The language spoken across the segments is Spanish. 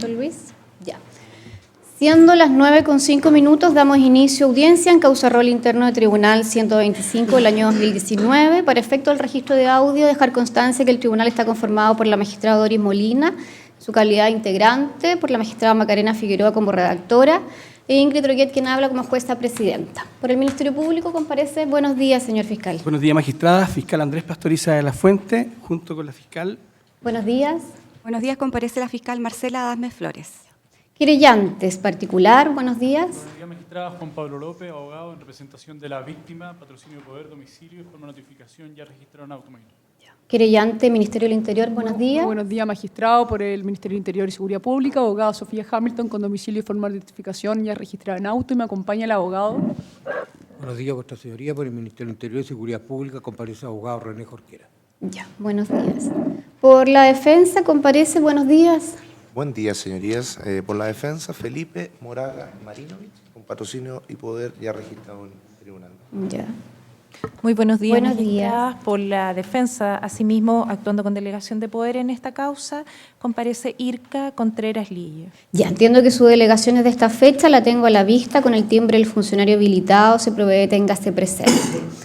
Don Luis. Ya. Siendo las 9:05, damos inicio a audiencia en causa rol interno de Tribunal 125 del año 2019. Para efecto del registro de audio, dejar constancia que el tribunal está conformado por la magistrada Doris Molina, su calidad de integrante, por la magistrada Macarena Figueroa como redactora, e Ingrid Roquet, quien habla como jueza presidenta. Por el Ministerio Público comparece. Buenos días, señor fiscal. Buenos días, magistrada. Fiscal Andrés Pastoriza de la Fuente, junto con la fiscal. Buenos días. Buenos días, comparece la fiscal Marcela Adame Flores. Querellantes particular, buenos días. Buenos días, magistrada. Juan Pablo López, abogado en representación de la víctima, patrocinio de poder, domicilio y forma de notificación ya registrado en Automayor. Querellante, Ministerio del Interior, buenos días. Buenos días, magistrado, por el Ministerio del Interior y Seguridad Pública, abogada Sofía Hamilton, con domicilio y forma de notificación ya registrada en auto, y me acompaña el abogado. Buenos días, vuestra señoría, por el Ministerio del Interior y Seguridad Pública, comparece el abogado René Jorquera. Ya, buenos días. Por la defensa comparece, buenos días. Buen día, señorías. Por la defensa, Felipe Moraga Marinovich, con patrocinio y poder ya registrado en el tribunal. Ya. Muy buenos días, Buenos magistradas. Por la defensa, asimismo, actuando con delegación de poder en esta causa, comparece Irka Contreras Lillo. Ya, entiendo que su delegación es de esta fecha, la tengo a la vista, con el timbre del funcionario habilitado, se provee téngase presente.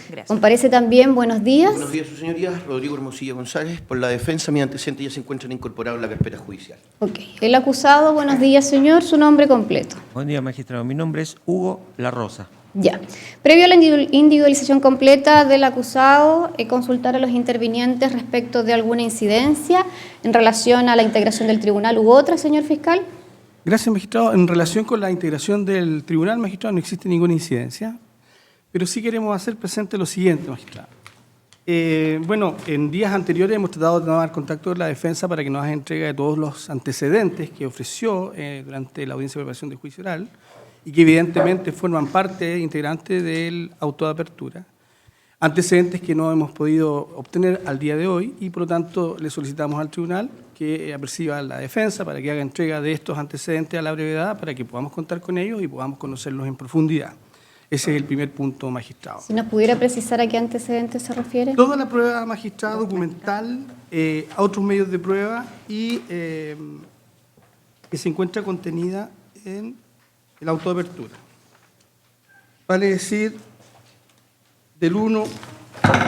Gracias. Comparece también, buenos días. Buenos días, su señoría. Rodrigo Hermosilla González. Por la defensa, mis antecedentes ya se encuentran incorporados en la carpeta judicial. Ok. El acusado, buenos días, señor, su nombre completo. Buen día, magistrado. Mi nombre es Hugo La Rosa. Ya. Previo a la individualización completa del acusado, consultar a los intervinientes respecto de alguna incidencia en relación a la integración del tribunal u otra, señor fiscal. Gracias, magistrado. En relación con la integración del tribunal, magistrado, no existe ninguna incidencia, pero sí queremos hacer presente lo siguiente, magistrado. Bueno, en días anteriores hemos tratado de tomar contacto con la defensa para que nos haga entrega de todos los antecedentes que ofreció durante la audiencia de preparación de juicio oral, y que evidentemente forman parte integrante del auto de apertura. Antecedentes que no hemos podido obtener al día de hoy y por lo tanto le solicitamos al tribunal que aperciba a la defensa para que haga entrega de estos antecedentes a la brevedad para que podamos contar con ellos y podamos conocerlos en profundidad. Ese es el primer punto, magistrado. Si nos pudiera precisar a qué antecedentes se refiere. Toda la prueba, magistrado, documental, a otros medios de prueba y que se encuentra contenida en el auto de apertura. Vale decir, del 1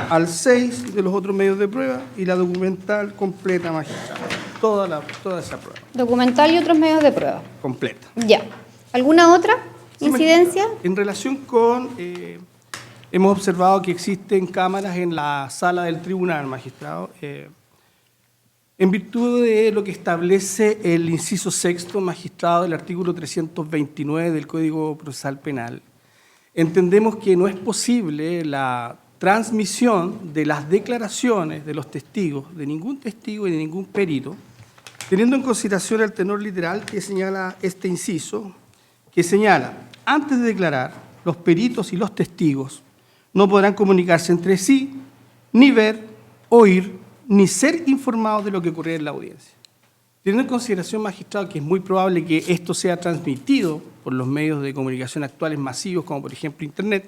al 6 de los otros medios de prueba y la documental completa, magistrado. Toda esa prueba. Documental y otros medios de prueba. Completa. Ya. ¿Alguna otra incidencia? En relación con, hemos observado que existen cámaras en la sala del tribunal, magistrado. En virtud de lo que establece el inciso sexto, magistrado, del artículo 329 del Código Procesal Penal, entendemos que no es posible la transmisión de las declaraciones de los testigos, de ningún testigo y de ningún perito, teniendo en consideración el tenor literal que señala este inciso, que señala, antes de declarar, los peritos y los testigos no podrán comunicarse entre sí, ni ver, oír, ni ser informados de lo que ocurre en la audiencia. Teniendo en consideración, magistrado, que es muy probable que esto sea transmitido por los medios de comunicación actuales masivos, como por ejemplo Internet,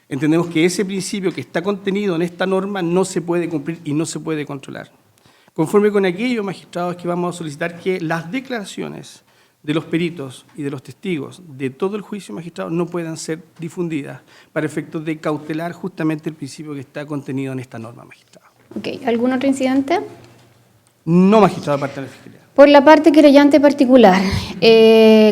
entendemos que ese principio que está contenido en esta norma no se puede cumplir y no se puede controlar. Conforme con aquello, magistrado, es que vamos a solicitar que las declaraciones de los peritos y de los testigos de todo el juicio, magistrado, no puedan ser difundidas para efectos de cautelar justamente el principio que está contenido en esta norma, magistrado. Ok. ¿Algún otro incidente? No, magistrado, de parte de la Fiscalía. Por la parte querellante particular,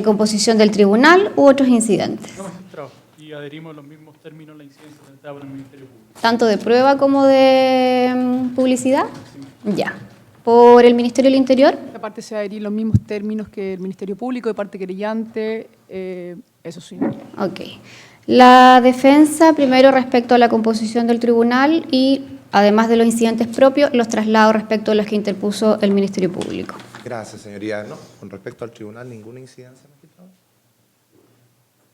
composición del tribunal u otros incidentes. No, magistrado. Y adherimos a los mismos términos a la incidencia presentada por el Ministerio Público. ¿Tanto de prueba como de publicidad? Ya. ¿Por el Ministerio del Interior? La parte se adherir los mismos términos que el Ministerio Público, de parte querellante, eso sí. Ok. La defensa, primero respecto a la composición del tribunal y, además de los incidentes propios, los traslados respecto a los que interpuso el Ministerio Público. Gracias, señoría. No, con respecto al tribunal, ninguna incidencia, magistrado.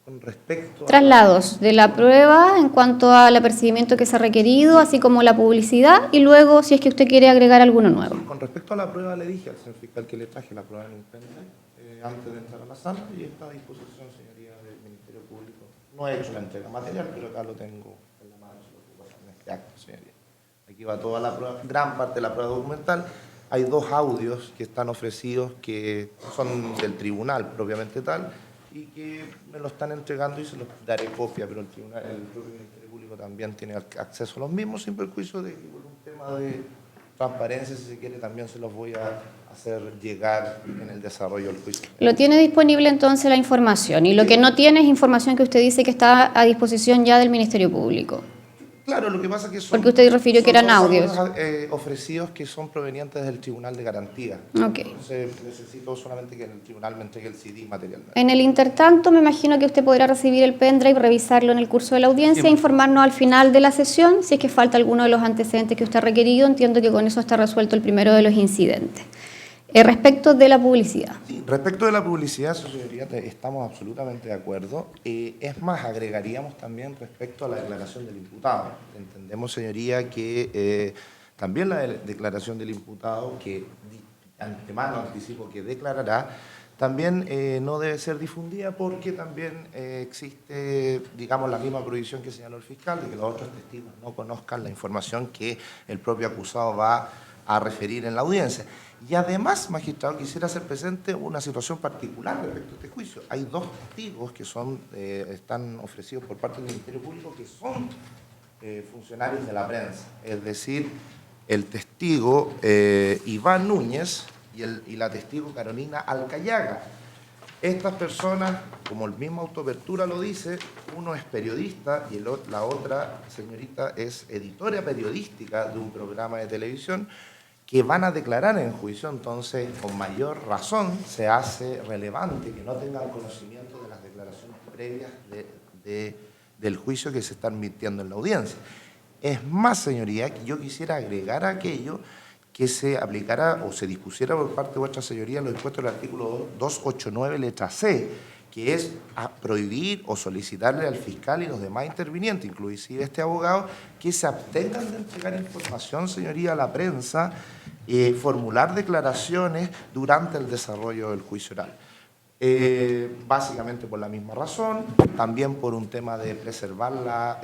Con respecto a... Traslados de la prueba en cuanto al apercibimiento que se ha requerido, así como la publicidad, y luego, si es que usted quiere agregar alguno nuevo. Con respecto a la prueba, le dije al señor fiscal que le traje la prueba en un pendrive antes de entrar a la sala y está a disposición, señoría, del Ministerio Público. No he hecho la entrega material, pero acá lo tengo en la mano, se lo puedo pasar en este acto, señoría. Aquí va toda la prueba, gran parte de la prueba documental. hay 2 audios que están ofrecidos que son del tribunal propiamente tal y que me lo están entregando y se los daré copia, pero el propio Ministerio Público también tiene acceso a los mismos sin perjuicio de que por un tema de transparencia, si se quiere, también se los voy a hacer llegar en el desarrollo del juicio. Lo tiene disponible entonces la información y lo que no tiene es información que usted dice que está a disposición ya del Ministerio Público. Claro, lo que pasa es que son... Porque usted refirió que eran audios. Ofrecidos que son provenientes del Tribunal de Garantía. Ok. Entonces necesito solamente que el Tribunal me entregue el CD materialmente. En el intertanto, me imagino que usted podrá recibir el pendrive, revisarlo en el curso de la audiencia e informarnos al final de la sesión si es que falta alguno de los antecedentes que usted ha requerido. Entiendo que con eso está resuelto el primero de los incidentes. Respecto de la publicidad. Sí, respecto de la publicidad, su señoría, estamos absolutamente de acuerdo. Es más, agregaríamos también respecto a la declaración del imputado. Entendemos, señoría, que también la declaración del imputado, que de antemano anticipo que declarará, también no debe ser difundida porque también existe, digamos, la misma prohibición que señaló el fiscal, de que los otros testigos no conozcan la información que el propio acusado va a referir en la audiencia. Y además, magistrado, quisiera hacer presente una situación particular respecto a este juicio. Hay 2 testigos que están ofrecidos por parte del Ministerio Público que son funcionarios de la prensa. Es decir, el testigo Iván Núñez y la testigo Carolina Alcayaga. Estas personas, como el mismo autoapertura lo dice, uno es periodista y la otra señorita es editora periodística de un programa de televisión que van a declarar en juicio. Entonces, con mayor razón, se hace relevante que no tengan conocimiento de las declaraciones previas del juicio que se está admitiendo en la audiencia. Es más, señoría, que yo quisiera agregar aquello que se aplicara o se dispusiera por parte de vuestra señoría lo dispuesto en el artículo 289, letra C, que es a prohibir o solicitarle al fiscal y los demás intervinientes, inclusive este abogado, que se abstengan de entregar información, señoría, a la prensa, formular declaraciones durante el desarrollo del juicio oral. Básicamente por la misma razón, también por un tema de preservar la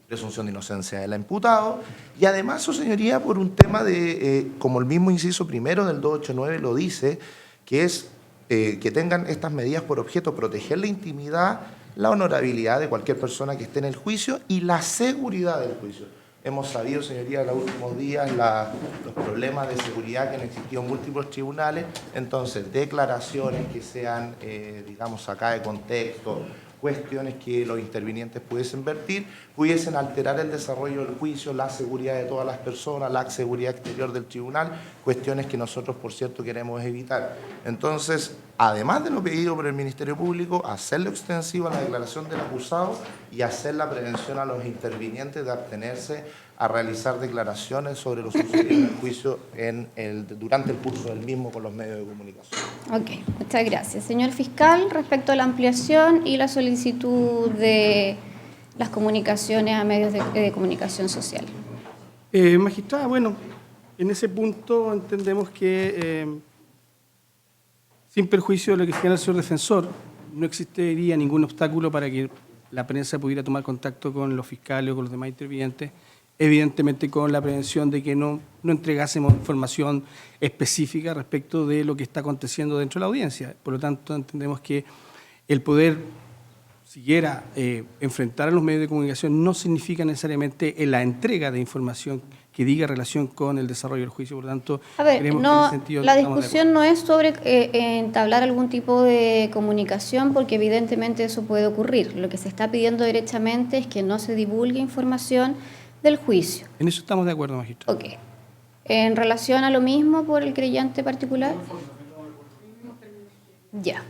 presunción de inocencia del imputado, y además, su señoría, por un tema de, como el mismo inciso primero del 289 lo dice, que es que tengan estas medidas por objeto proteger la intimidad, la honorabilidad de cualquier persona que esté en el juicio y la seguridad del juicio. Hemos sabido, señoría, en los últimos días los problemas de seguridad que han existido en múltiples tribunales, entonces declaraciones que sean, digamos, sacadas de contexto, cuestiones que los intervinientes pudiesen vertir, pudiesen alterar el desarrollo del juicio, la seguridad de todas las personas, la seguridad exterior del tribunal, cuestiones que nosotros, por cierto, queremos evitar. Entonces, además de lo pedido por el Ministerio Público, hacerlo extensivo a la declaración del acusado y hacer la prevención a los intervinientes de abstenerse a realizar declaraciones sobre lo sucedido en el juicio durante el curso del mismo con los medios de comunicación. Ok, muchas gracias. Señor fiscal, respecto a la ampliación y la solicitud de las comunicaciones a medios de comunicación social. Magistrada, bueno, en ese punto entendemos que, sin perjuicio de lo que señala el señor defensor, no existiría ningún obstáculo para que la prensa pudiera tomar contacto con los fiscales o con los demás intervinientes, evidentemente con la prevención de que no entregásemos información específica respecto de lo que está aconteciendo dentro de la audiencia. Por lo tanto, entendemos que el poder siquiera enfrentar a los medios de comunicación no significa necesariamente la entrega de información que diga relación con el desarrollo del juicio. Por lo tanto, a ver, creemos no, que en ese sentido la estamos de discusión no es sobre entablar algún tipo de comunicación, porque evidentemente eso puede ocurrir. Lo que se está pidiendo derechamente es que no se divulgue información del juicio. En eso estamos de acuerdo, magistrado. Ok. ¿En relación a lo mismo por el creyente particular? Ya.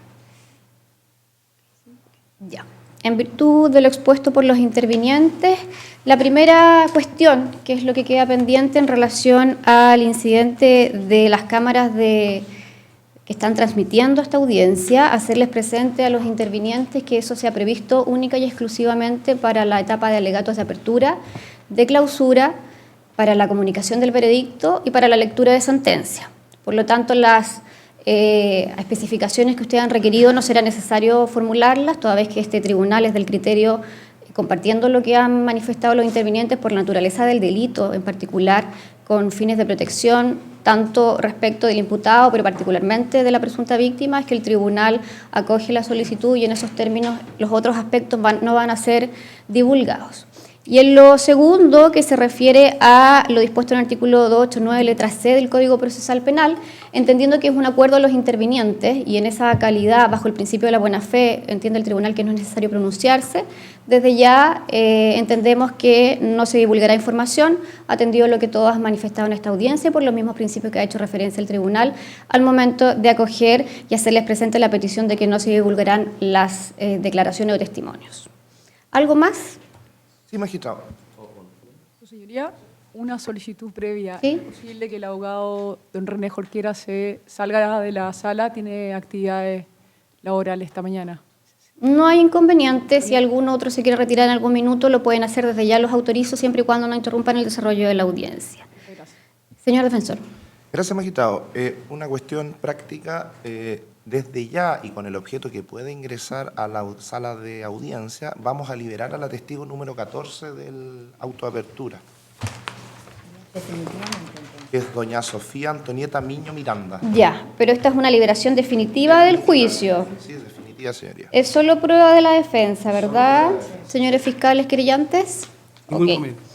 Ya. En virtud de lo expuesto por los intervinientes, la primera cuestión, que es lo que queda pendiente en relación al incidente de las cámaras que están transmitiendo esta audiencia, hacerles presente a los intervinientes que eso se ha previsto única y exclusivamente para la etapa de alegatos de apertura, de clausura, para la comunicación del veredicto y para la lectura de sentencia. Por lo tanto, las especificaciones que ustedes han requerido no será necesario formularlas, toda vez que este tribunal es del criterio, compartiendo lo que han manifestado los intervinientes por la naturaleza del delito, en particular con fines de protección, tanto respecto del imputado, pero particularmente de la presunta víctima, es que el tribunal acoge la solicitud y en esos términos los otros aspectos no van a ser divulgados. Y en lo segundo, que se refiere a lo dispuesto en el artículo 289, letra C del Código Procesal Penal, entendiendo que es un acuerdo de los intervinientes y en esa calidad, bajo el principio de la buena fe, entiende el tribunal que no es necesario pronunciarse, desde ya entendemos que no se divulgará información, atendido lo que todos han manifestado en esta audiencia, por los mismos principios que ha hecho referencia el tribunal al momento de acoger y hacerles presente la petición de que no se divulgarán las declaraciones o testimonios. ¿Algo más? Sí, magistrado. Su señoría, una solicitud previa. Sí. ¿Es posible que el abogado don René Jorquera salga de la sala? Tiene actividades laborales esta mañana. No hay inconveniente. Si algún otro se quiere retirar en algún minuto, lo pueden hacer desde ya, los autorizo, siempre y cuando no interrumpan el desarrollo de la audiencia. Gracias. Señor defensor. Gracias, magistrado. Una cuestión práctica. Desde ya y con el objeto que puede ingresar a la sala de audiencia, vamos a liberar a la testigo número 14 del auto de apertura. Que es doña Sofía Antonieta Miño Miranda. Ya, pero esta es una liberación definitiva del juicio. Sí, es definitiva, señoría. Es solo prueba de la defensa, ¿verdad? Señores fiscales querellantes. Ningún Ok. inconveniente.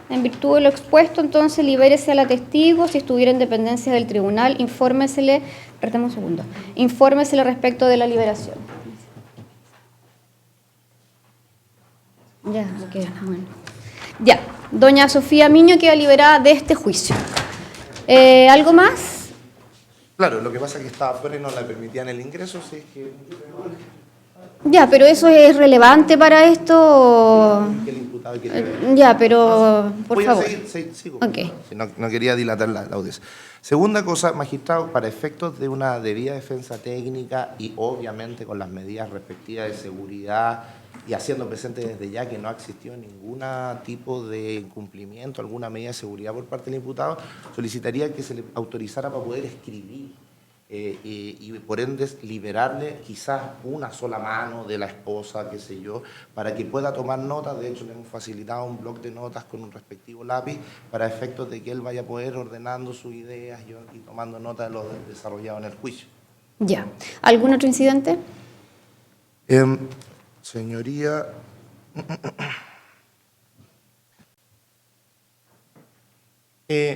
En virtud de lo expuesto, entonces, libérese a la testigo. Si estuviera en dependencia del tribunal, infórmesele respecto de la liberación. Ya, ok, bueno. Ya, doña Sofía Miño queda liberada de este juicio. ¿Algo más? Claro, lo que pasa es que estaba afuera y no le permitían el ingreso, sí, es que Ya, pero ¿eso es relevante para esto? el imputado quiere... Ya, pero por Voy favor. a seguir, sigo. Ok. Si no quería dilatar la audiencia. Segunda cosa, magistrado, para efectos de una debida defensa técnica y obviamente con las medidas respectivas de seguridad y haciendo presente desde ya que no ha existido ningún tipo de incumplimiento, alguna medida de seguridad por parte del imputado, solicitaría que se le autorizara para poder escribir y por ende liberarle quizás una sola mano de la esposa, qué sé yo, para que pueda tomar notas. De hecho, le hemos facilitado un bloc de notas con un respectivo lápiz para efectos de que él vaya a poder ordenando sus ideas y tomando nota de lo desarrollado en el juicio. Ya. ¿Algún otro incidente? Señoría,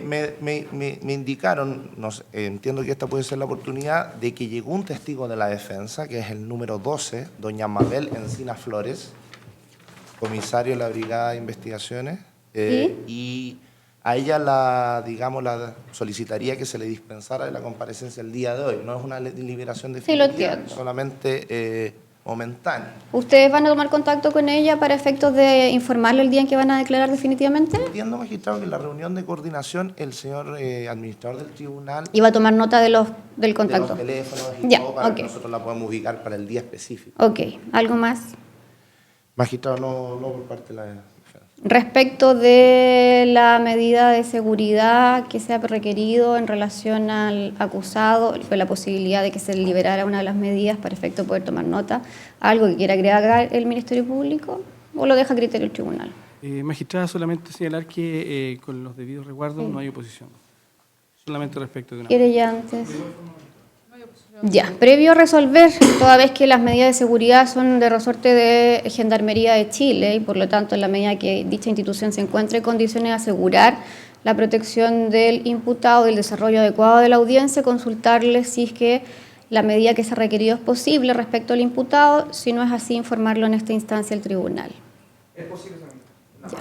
me indicaron, entiendo que esta puede ser la oportunidad, de que llegó un testigo de la defensa, que es el número 12, doña Mabel Encina Flores, comisario de la Brigada de Investigaciones, ¿Sí? y a ella la solicitaría que se le dispensara de la comparecencia el día de hoy. No es una liberación definitiva, Sí, lo entiendo. solamente momentánea. ¿Ustedes van a tomar contacto con ella para efectos de informarle el día en que van a declarar definitivamente? Entiendo, magistrado, que en la reunión de coordinación el señor administrador del tribunal Y va a tomar nota del de contacto. los teléfonos y Ya, todo para ok. que nosotros la podamos ubicar para el día específico. Ok. ¿Algo más? Magistrado, no por parte de la defensa. Respecto de la medida de seguridad que se ha requerido en relación al acusado, con la posibilidad de que se liberara una de las medidas para efecto de poder tomar nota, ¿algo que quiera agregar el Ministerio Público o lo deja a criterio del tribunal? Magistrada, solamente señalar que con los debidos resguardos no hay oposición. Solamente respecto de una... Querellantes. Ya, previo a resolver, toda vez que las medidas de seguridad son de resorte de Gendarmería de Chile y por lo tanto en la medida que dicha institución se encuentre en condiciones de asegurar la protección del imputado y el desarrollo adecuado de la audiencia, consultarle si es que la medida que se ha requerido es posible respecto al imputado, si no es así, informarlo en esta instancia al tribunal. ¿Es posible también? Ya.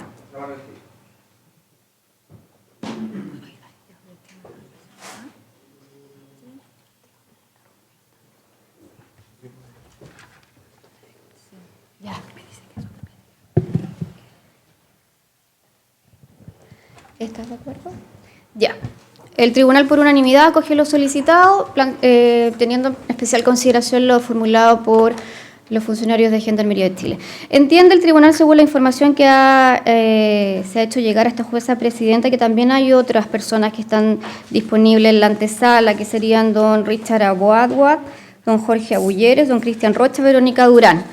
Ya. ¿Estás de acuerdo? Ya. El tribunal por unanimidad acogió lo solicitado, teniendo en especial consideración lo formulado por los funcionarios de Gendarmería de Chile. Entiende el tribunal, según la información que se ha hecho llegar a esta jueza presidenta, que también hay otras personas que están disponibles en la antesala, que serían don Richard Aboadwa, don Jorge Agulleres, don Cristian Rocha, Verónica Durán.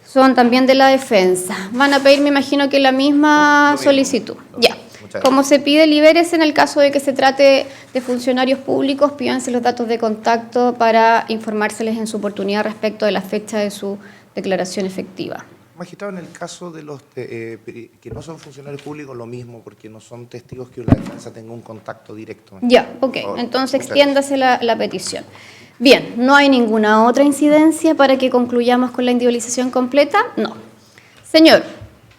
Son también de la defensa. Van a pedir, me imagino, que la misma solicitud. Ya. Muchas Como gracias. se pide, libérese en el caso de que se trate de funcionarios públicos, pídanse los datos de contacto para informárseles en su oportunidad respecto de la fecha de su declaración efectiva. Magistrado, en el caso de los que no son funcionarios públicos, lo mismo, porque no son testigos que la defensa tenga un contacto directo. Ya, ok. Por favor. Entonces Muchas extiéndase la petición. Bien, ¿no hay ninguna otra incidencia para que concluyamos con la individualización completa? No. Señor,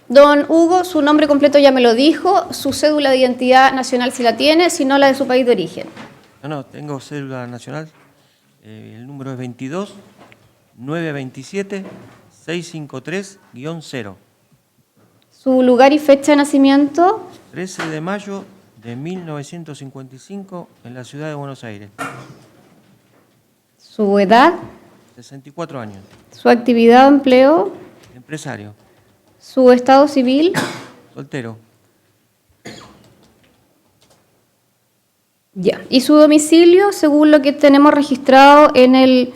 don Hugo, su nombre completo ya me lo dijo, su cédula de identidad nacional si la tiene, si no la de su país de origen. No, tengo cédula nacional. El número es 22 927 653-0. Su lugar y fecha de nacimiento. 13 de mayo de 1955 en la ciudad de Buenos Aires. Su edad. 64 años. Su actividad o empleo. Empresario. Su estado civil. Soltero. Ya. Y su domicilio, según lo que tenemos registrado en el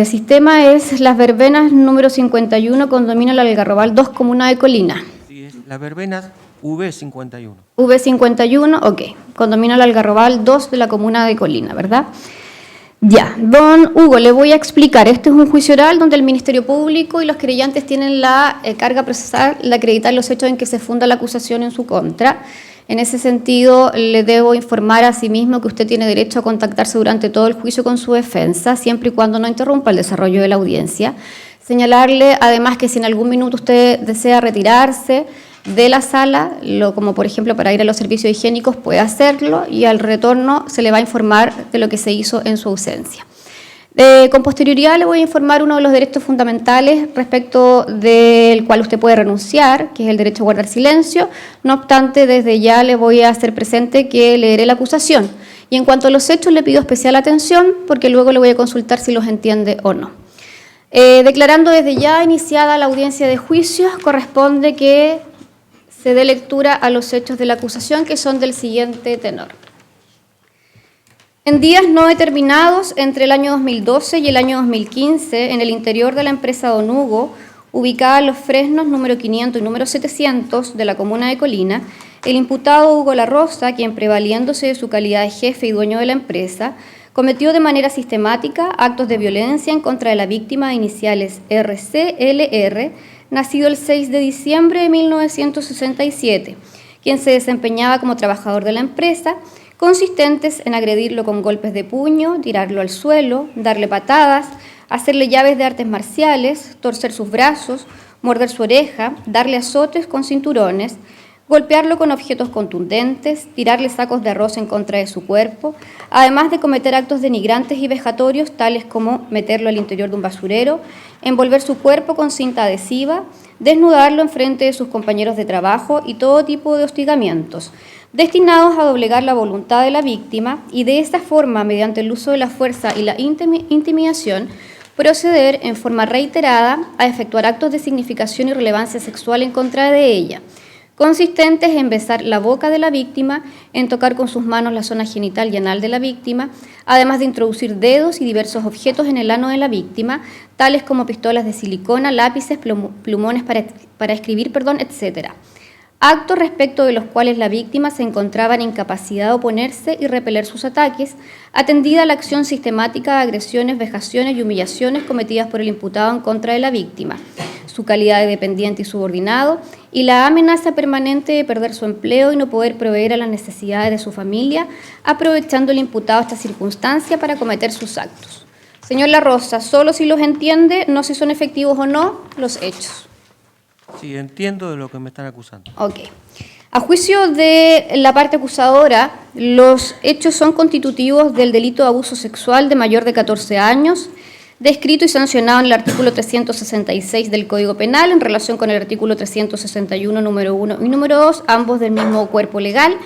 sistema, es Las Verbenas, número 51, condominio El Algarrobal 2, comuna de Colina. Sí, es Las Verbenas V51. V51, ok. Condominio El Algarrobal 2 de la comuna de Colina, ¿verdad? Ya. Don Hugo, le voy a explicar. Este es un juicio oral donde el Ministerio Público y los querellantes tienen la carga procesal de acreditar los hechos en que se funda la acusación en su contra. En ese sentido, le debo informar a sí mismo que usted tiene derecho a contactarse durante todo el juicio con su defensa, siempre y cuando no interrumpa el desarrollo de la audiencia. Señalarle, además, que si en algún minuto usted desea retirarse de la sala, como por ejemplo para ir a los servicios higiénicos, puede hacerlo y al retorno se le va a informar de lo que se hizo en su ausencia. Con posterioridad le voy a informar uno de los derechos fundamentales respecto del cual usted puede renunciar, que es el derecho a guardar silencio. No obstante, desde ya le voy a hacer presente que leeré la acusación. Y en cuanto a los hechos, le pido especial atención porque luego le voy a consultar si los entiende o no. Declarando desde ya iniciada la audiencia de juicio, corresponde que se dé lectura a los hechos de la acusación, que son del siguiente tenor. En días no determinados, entre el año 2012 y el año 2015, en el interior de la empresa Don Hugo, ubicada en Los Fresnos, número 500 y número 700 de la comuna de Colina, el imputado Hugo La Rosa, quien prevaliéndose de su calidad de jefe y dueño de la empresa, cometió de manera sistemática actos de violencia en contra de la víctima de iniciales RCLR, nacido el 6 de diciembre de 1967, quien se desempeñaba como trabajador de la empresa, consistentes en agredirlo con golpes de puño, tirarlo al suelo, darle patadas, hacerle llaves de artes marciales, torcer sus brazos, morder su oreja, darle azotes con cinturones, golpearlo con objetos contundentes, tirarle sacos de arroz en contra de su cuerpo, además de cometer actos denigrantes y vejatorios, tales como meterlo al interior de un basurero, envolver su cuerpo con cinta adhesiva, desnudarlo en frente de sus compañeros de trabajo y todo tipo de hostigamientos, destinados a doblegar la voluntad de la víctima y de esta forma, mediante el uso de la fuerza y la intimidación, proceder en forma reiterada a efectuar actos de significación y relevancia sexual en contra de ella, consistentes en besar la boca de la víctima, en tocar con sus manos la zona genital y anal de la víctima, además de introducir dedos y diversos objetos en el ano de la víctima, tales como pistolas de silicona, lápices, plumones para escribir, etc. Actos respecto de los cuales la víctima se encontraba en incapacidad de oponerse y repeler sus ataques, atendida la acción sistemática de agresiones, vejaciones y humillaciones cometidas por el imputado en contra de la víctima, su calidad de dependiente y subordinado, y la amenaza permanente de perder su empleo y no poder proveer a las necesidades de su familia, aprovechando el imputado esta circunstancia para cometer sus actos. Señor La Rosa, solo si los entiende, no si son efectivos o no los hechos. Sí, entiendo de lo que me están acusando. Ok. A juicio de la parte acusadora, los hechos son constitutivos del delito de abuso sexual de mayor de 14 años, descrito y sancionado en el artículo 366 del Código Penal en relación con el artículo 361, número 1 y número 2, ambos del mismo cuerpo legal,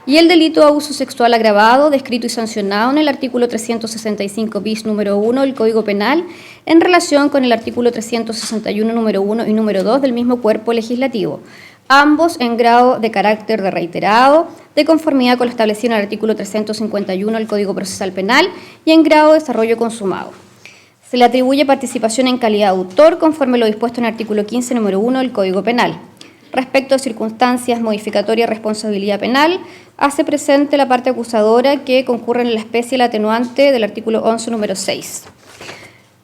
y el delito de abuso sexual agravado, descrito y sancionado en el artículo 365 bis número 1 del Código Penal, en relación con el artículo 361 número 1 y número 2 del mismo cuerpo legislativo, ambos en grado de carácter de reiterado, de conformidad con lo establecido en el artículo 351 del Código Procesal Penal y en grado de desarrollo consumado. Se le atribuye participación en calidad de autor conforme lo dispuesto en el artículo 15 número 1 del Código Penal. respecto a circunstancias modificatorias de responsabilidad penal, hace presente la parte acusadora que concurre en la especie el atenuante del artículo 11, número 6.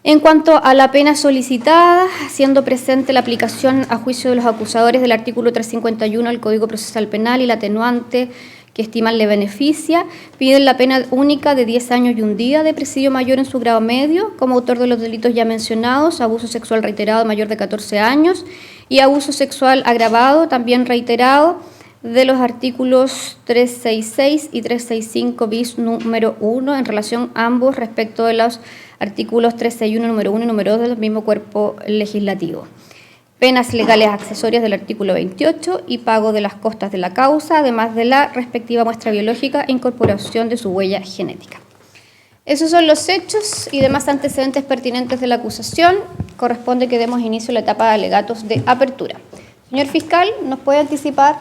En cuanto a la pena solicitada, haciendo presente la aplicación a juicio de los acusadores del artículo 351 del Código Procesal Penal y la atenuante que estiman le beneficia, piden la pena única de 10 años y un día de presidio mayor en su grado medio, como autor de los delitos ya mencionados, abuso sexual reiterado mayor de 14 años y abuso sexual agravado, también reiterado, de los artículos 366 y 365 bis número 1, en relación a ambos respecto de los artículos 361 número 1 y número 2 del mismo cuerpo legislativo. Penas legales accesorias del artículo 28 y pago de las costas de la causa, además de la respectiva muestra biológica e incorporación de su huella genética. Esos son los hechos y demás antecedentes pertinentes de la acusación. Corresponde que demos inicio a la etapa de alegatos de apertura. Señor fiscal, ¿nos puede anticipar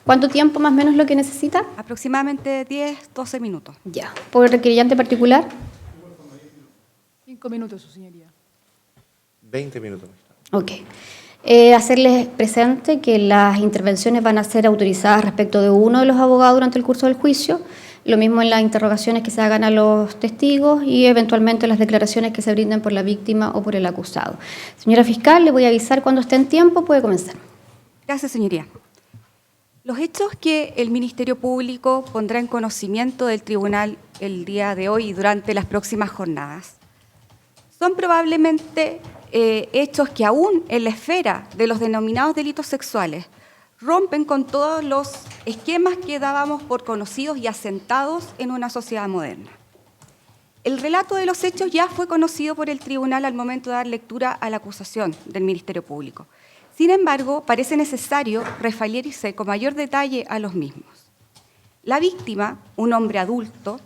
cuánto tiempo más o menos lo que necesita? Aproximadamente 10-12 minutos. Ya. ¿Por el requerente particular? 5 minutos, su señoría. 20 minutos. Ok. Hacerles presente que las intervenciones van a ser autorizadas respecto de uno de los abogados durante el curso del juicio, lo mismo en las interrogaciones que se hagan a los testigos y eventualmente las declaraciones que se brinden por la víctima o por el acusado. Señora fiscal, le voy a avisar cuando esté en tiempo, puede comenzar. Gracias, señoría. Los hechos que el Ministerio Público pondrá en conocimiento del tribunal el día de hoy y durante las próximas jornadas son probablemente hechos que aún en la esfera de los denominados delitos sexuales rompen con todos los esquemas que dábamos por conocidos y asentados en una sociedad moderna. El relato de los hechos ya fue conocido por el tribunal al momento de dar lectura a la acusación del Ministerio Público. Sin embargo, parece necesario referirse con mayor detalle a los mismos. La víctima, un hombre adulto,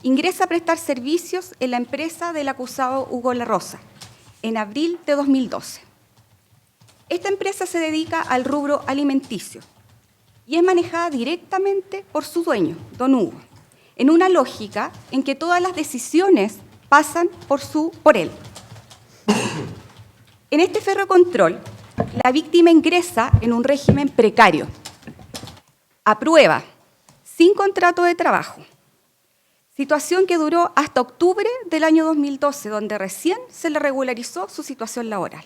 ingresa a prestar servicios en la empresa del acusado Hugo La Rosa en abril de 2012. Esta empresa se dedica al rubro alimenticio y es manejada directamente por su dueño, don Hugo, en una lógica en que todas las decisiones pasan por él. En este ferrocontrol, la víctima ingresa en un régimen precario, a prueba, sin contrato de trabajo, situación que duró hasta octubre del año 2012, donde recién se le regularizó su situación laboral.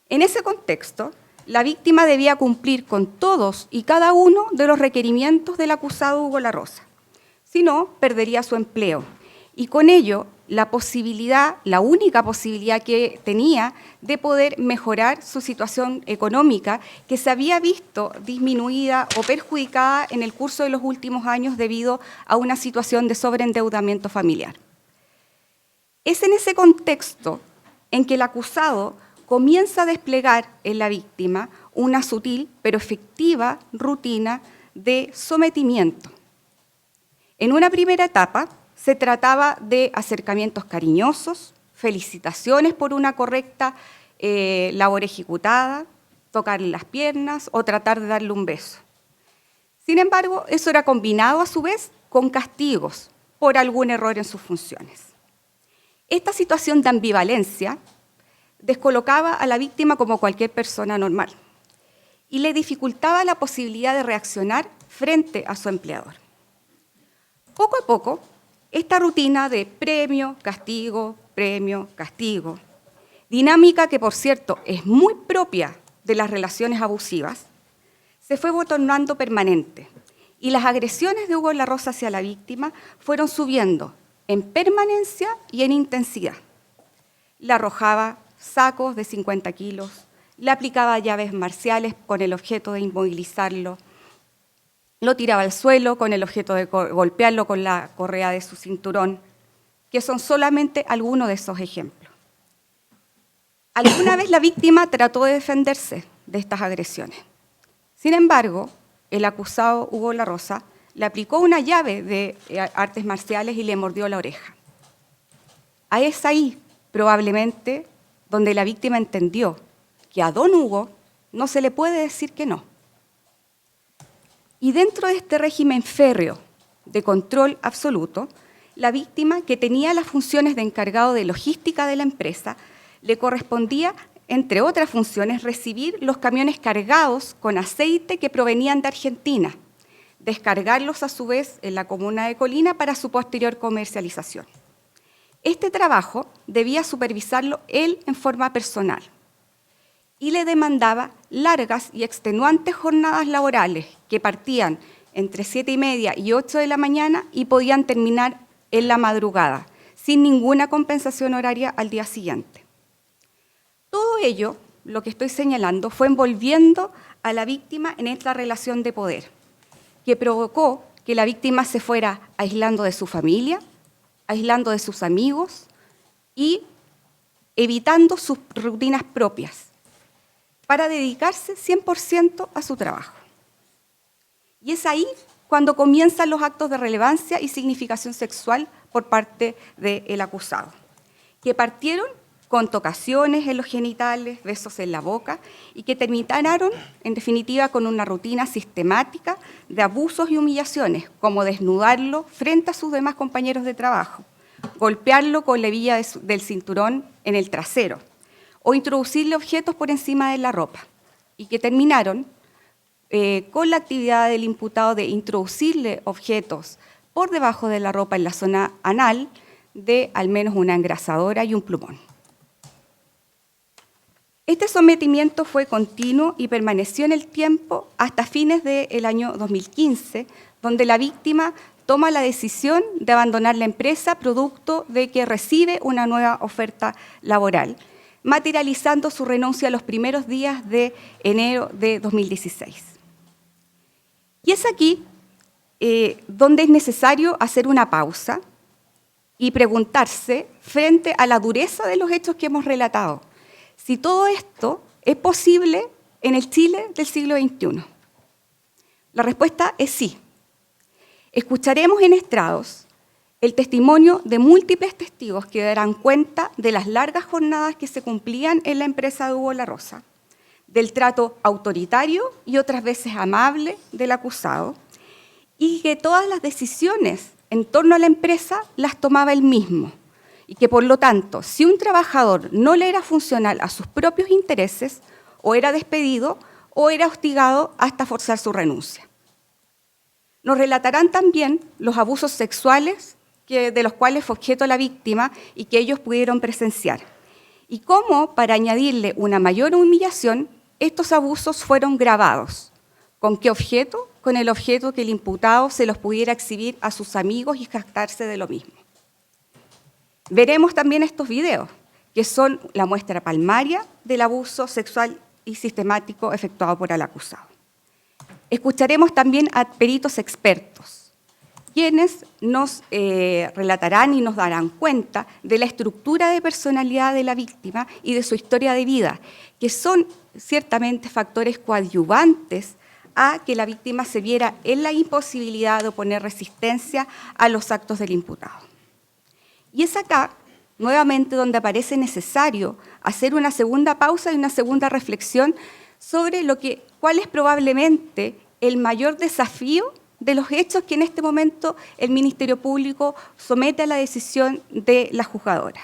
En ese contexto, la víctima debía cumplir con todos y cada uno de los requerimientos del acusado Hugo La Rosa, si no, perdería su empleo, y con ello la única posibilidad que tenía de poder mejorar su situación económica, que se había visto disminuida o perjudicada en el curso de los últimos años debido a una situación de sobreendeudamiento familiar. Es en ese contexto en que el acusado comienza a desplegar en la víctima una sutil pero efectiva rutina de sometimiento. En una primera etapa, se trataba de acercamientos cariñosos, felicitaciones por una correcta labor ejecutada, tocarle las piernas o tratar de darle un beso. Sin embargo, eso era combinado a su vez con castigos por algún error en sus funciones. Esta situación de ambivalencia descolocaba a la víctima como cualquier persona normal y le dificultaba la posibilidad de reaccionar frente a su empleador. Poco a poco, esta rutina de premio, castigo, dinámica que, por cierto, es muy propia de las relaciones abusivas, se fue tornando permanente y las agresiones de Hugo La Rosa hacia la víctima fueron subiendo en permanencia y en intensidad. Le arrojaba sacos de 50 kilos, le aplicaba llaves marciales con el objeto de inmovilizarlo, lo tiraba al suelo con el objeto de golpearlo con la correa de su cinturón, que son solamente algunos de esos ejemplos. Alguna vez la víctima trató de defenderse de estas agresiones. Sin embargo, el acusado Hugo La Rosa le aplicó una llave de artes marciales y le mordió la oreja. Es ahí, probablemente, donde la víctima entendió que a don Hugo no se le puede decir que no. Y dentro de este régimen férreo de control absoluto, la víctima, que tenía las funciones de encargado de logística de la empresa, le correspondía entre otras funciones, recibir los camiones cargados con aceite que provenían de Argentina, descargarlos a su vez en la comuna de Colina para su posterior comercialización. Este trabajo debía supervisarlo él en forma personal y le demandaba largas y extenuantes jornadas laborales que partían entre 7:30 y 8 de la mañana y podían terminar en la madrugada, sin ninguna compensación horaria al día siguiente. Todo ello, lo que estoy señalando, fue envolviendo a la víctima en esta relación de poder, que provocó que la víctima se fuera aislando de su familia, aislando de sus amigos y evitando sus rutinas propias para dedicarse 100% a su trabajo. Y es ahí cuando comienzan los actos de relevancia y significación sexual por parte del acusado, que partieron con tocaciones en los genitales, besos en la boca, y que terminaron, en definitiva, con una rutina sistemática de abusos y humillaciones, como desnudarlo frente a sus demás compañeros de trabajo, golpearlo con la hebilla del cinturón en el trasero, o introducirle objetos por encima de la ropa, y que terminaron con la actividad del imputado de introducirle objetos por debajo de la ropa en la zona anal de al menos una engrasadora y un plumón. Este sometimiento fue continuo y permaneció en el tiempo hasta fines del año 2015, donde la víctima toma la decisión de abandonar la empresa producto de que recibe una nueva oferta laboral, materializando su renuncia los primeros días de enero de 2016. Y es aquí donde es necesario hacer una pausa y preguntarse, frente a la dureza de los hechos que hemos relatado, si todo esto es posible en el Chile del siglo XXI. La respuesta es sí. Escucharemos en estrados el testimonio de múltiples testigos que darán cuenta de las largas jornadas que se cumplían en la empresa de Hugo La Rosa, del trato autoritario y otras veces amable del acusado, y que todas las decisiones en torno a la empresa las tomaba él mismo, y que por lo tanto, si un trabajador no le era funcional a sus propios intereses, o era despedido o era hostigado hasta forzar su renuncia. Nos relatarán también los abusos sexuales de los cuales fue objeto la víctima y que ellos pudieron presenciar, y cómo, para añadirle una mayor humillación, estos abusos fueron grabados. ¿Con qué objeto? Con el objeto que el imputado se los pudiera exhibir a sus amigos y jactarse de lo mismo. Veremos también estos videos, que son la muestra palmaria del abuso sexual y sistemático efectuado por el acusado. Escucharemos también a peritos expertos, quienes nos relatarán y nos darán cuenta de la estructura de personalidad de la víctima y de su historia de vida, que son ciertamente factores coadyuvantes a que la víctima se viera en la imposibilidad de oponer resistencia a los actos del imputado. Y es acá, nuevamente, donde aparece necesario hacer una segunda pausa y una segunda reflexión sobre cuál es probablemente el mayor desafío de los hechos que en este momento el Ministerio Público somete a la decisión de la juzgadora,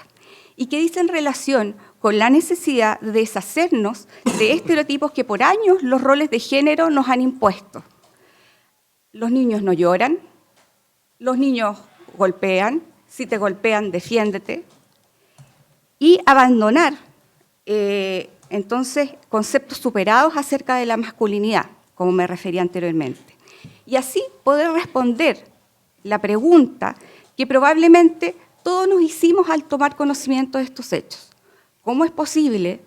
y que dice en relación con la necesidad de deshacernos de estereotipos que por años los roles de género nos han impuesto. Los niños no lloran, los niños golpean, si te golpean, defiéndete, y abandonar entonces conceptos superados acerca de la masculinidad, como me refería anteriormente. Y así poder responder la pregunta que probablemente todos nos hicimos al tomar conocimiento de estos hechos. ¿Cómo es posible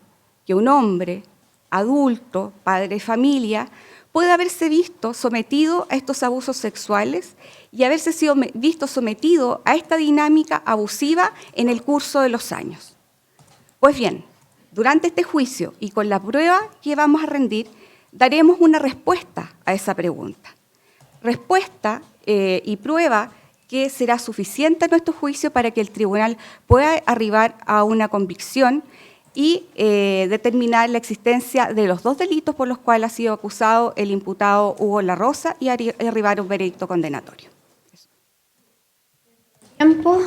que un hombre adulto, padre de familia, pueda haberse visto sometido a estos abusos sexuales y haberse sido visto sometido a esta dinámica abusiva en el curso de los años? Pues bien, durante este juicio y con la prueba que vamos a rendir, daremos una respuesta a esa pregunta. Respuesta y prueba que será suficiente a nuestro juicio para que el tribunal pueda arribar a una convicción y determinar la existencia de los dos delitos por los cuales ha sido acusado el imputado Hugo La Rosa y arribar a un veredicto condenatorio. Tiempo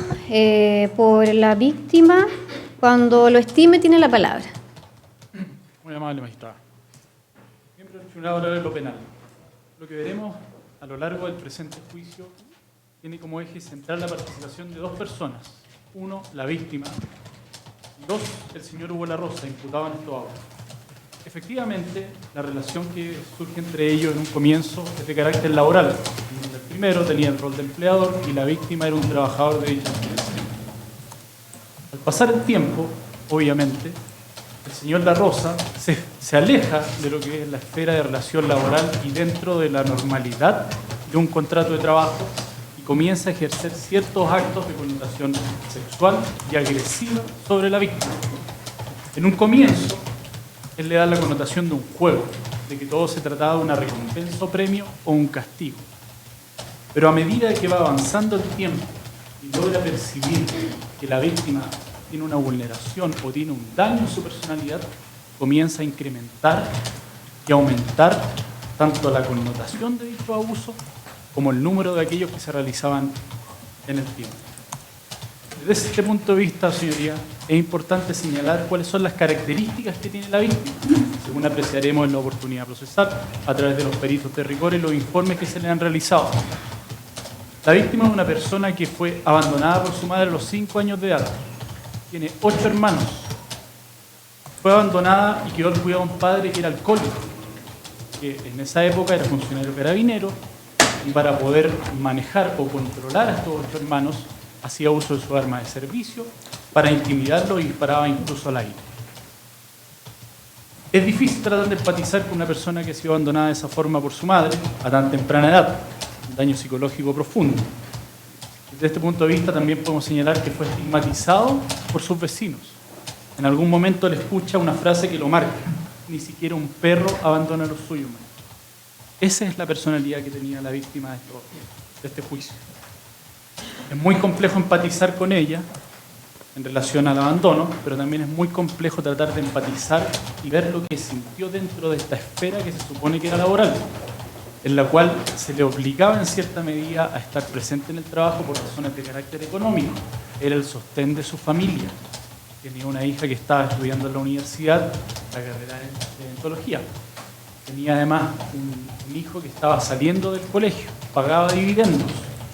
por la víctima. Cuando lo estime, tiene la palabra. Muy amable, magistrada. Miembro del Tribunal Oral de lo Penal. Lo que veremos a lo largo del presente juicio tiene como eje central la participación de dos personas. Uno, la víctima. Dos, el señor Hugo La Rosa, imputado en estos autos. Efectivamente, la relación que surge entre ellos en un comienzo es de carácter laboral. El primero tenía el rol de empleador y la víctima era un trabajador de dicha empresa. Al pasar el tiempo, obviamente, el señor La Rosa se aleja de lo que es la esfera de relación laboral y dentro de la normalidad de un contrato de trabajo y comienza a ejercer ciertos actos de connotación sexual y agresiva sobre la víctima. En un comienzo, él le da la connotación de un juego, de que todo se trataba de una recompensa o premio o un castigo. Pero a medida que va avanzando el tiempo y logra percibir que la víctima tiene una vulneración o tiene un daño en su personalidad, comienza a incrementar y aumentar tanto la connotación de dicho abuso como el número de aquellos que se realizaban en el tiempo. Desde este punto de vista, señoría, es importante señalar cuáles son las características que tiene la víctima, según apreciaremos en la oportunidad procesal, a través de los peritos de rigor y los informes que se le han realizado. La víctima es una persona que fue abandonada por su madre a los 5 años de edad. Tiene 8 hermanos. Fue abandonada y quedó al cuidado de un padre que era alcohólico, que en esa época era funcionario carabinero, y para poder manejar o controlar a estos 8 hermanos, hacía uso de su arma de servicio para intimidarlo y disparaba incluso al aire. Es difícil tratar de empatizar con una persona que ha sido abandonada de esa forma por su madre a tan temprana edad, un daño psicológico profundo. Desde este punto de vista también podemos señalar que fue estigmatizado por sus vecinos. En algún momento le escucha una frase que lo marca: ni siquiera un perro abandona a los suyos. Esa es la personalidad que tenía la víctima de este juicio. Es muy complejo empatizar con ella en relación al abandono, pero también es muy complejo tratar de empatizar y ver lo que sintió dentro de esta esfera que se supone que era laboral, en la cual se le obligaba en cierta medida a estar presente en el trabajo por razones de carácter económico. Era el sostén de su familia. Tenía una hija que estaba estudiando en la universidad la carrera de odontología. Tenía además un hijo que estaba saliendo del colegio, pagaba dividendos.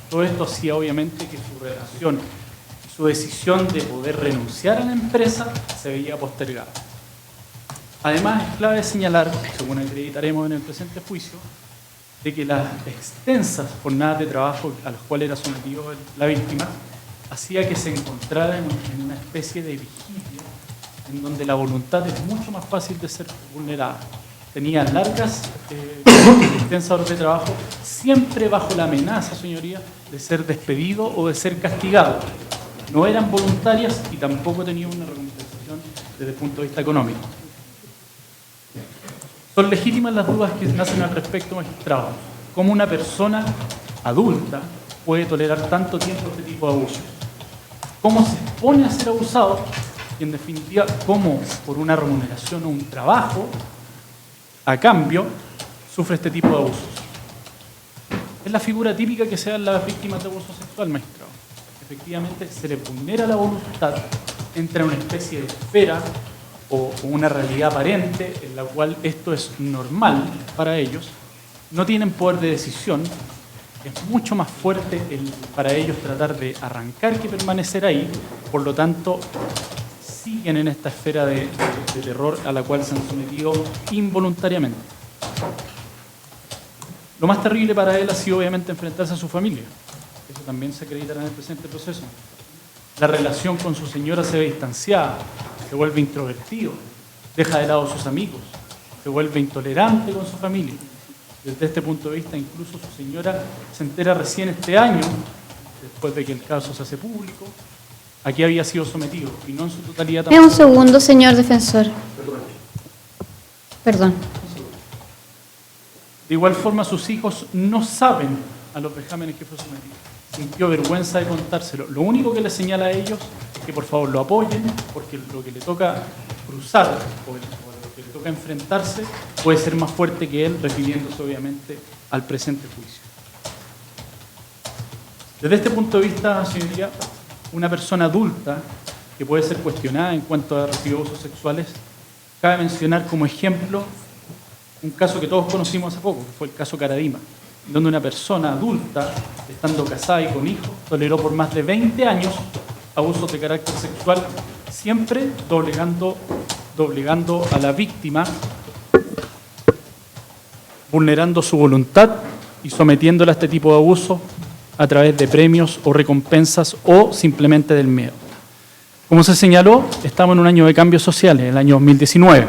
Todo esto hacía obviamente que su relación, su decisión de poder renunciar a la empresa se veía postergada. Además, es clave señalar, según acreditaremos en el presente juicio, de que las extensas jornadas de trabajo a las cuales era sometido la víctima hacía que se encontrara en una especie de vigilia en donde la voluntad es mucho más fácil de ser vulnerada. Tenía largas y extensas horas de trabajo, siempre bajo la amenaza, señoría, de ser despedido o de ser castigado. No eran voluntarias y tampoco tenía una recompensación desde el punto de vista económico. Son legítimas las dudas que nacen al respecto, magistrado. ¿Cómo una persona adulta puede tolerar tanto tiempo este tipo de abusos? ¿Cómo se expone a ser abusado? Y en definitiva, ¿cómo por una remuneración o un trabajo, a cambio, sufre este tipo de abusos? Es la figura típica que se da en las víctimas de abuso sexual, magistrado. Efectivamente, se le vulnera la voluntad, entra en una especie de esfera o una realidad aparente en la cual esto es normal para ellos, no tienen poder de decisión, es mucho más fuerte para ellos tratar de arrancar que permanecer ahí, por lo tanto siguen en esta esfera de terror a la cual se han sometido involuntariamente. Lo más terrible para él ha sido obviamente enfrentarse a su familia, eso también se acreditará en el presente proceso. La relación con su señora se ve distanciada, se vuelve introvertido, deja de lado a sus amigos, se vuelve intolerante con su familia. Desde este punto de vista, incluso su señora se entera recién este año, después de que el caso se hace público, a qué había sido sometido, y no en su totalidad. Espera un segundo, señor defensor. Perdón. De igual forma, sus hijos no saben a los vejámenes que fue sometido. Sintió vergüenza de contárselo. Lo único que le señala a ellos es que por favor lo apoyen, porque lo que le toca cruzar o lo que le toca enfrentarse puede ser más fuerte que él, refiriéndose obviamente al presente juicio. Desde este punto de vista, señoría, una persona adulta que puede ser cuestionada en cuanto a recibido abusos sexuales Cabe mencionar como ejemplo un caso que todos conocimos hace poco, que fue el caso Caradima, donde una persona adulta, estando casada y con hijos, toleró por más de 20 años abusos de carácter sexual, siempre doblegando a la víctima, vulnerando su voluntad y sometiéndola a este tipo de abusos a través de premios o recompensas o simplemente del miedo. Como se señaló, estamos en un año de cambios sociales, el año 2019,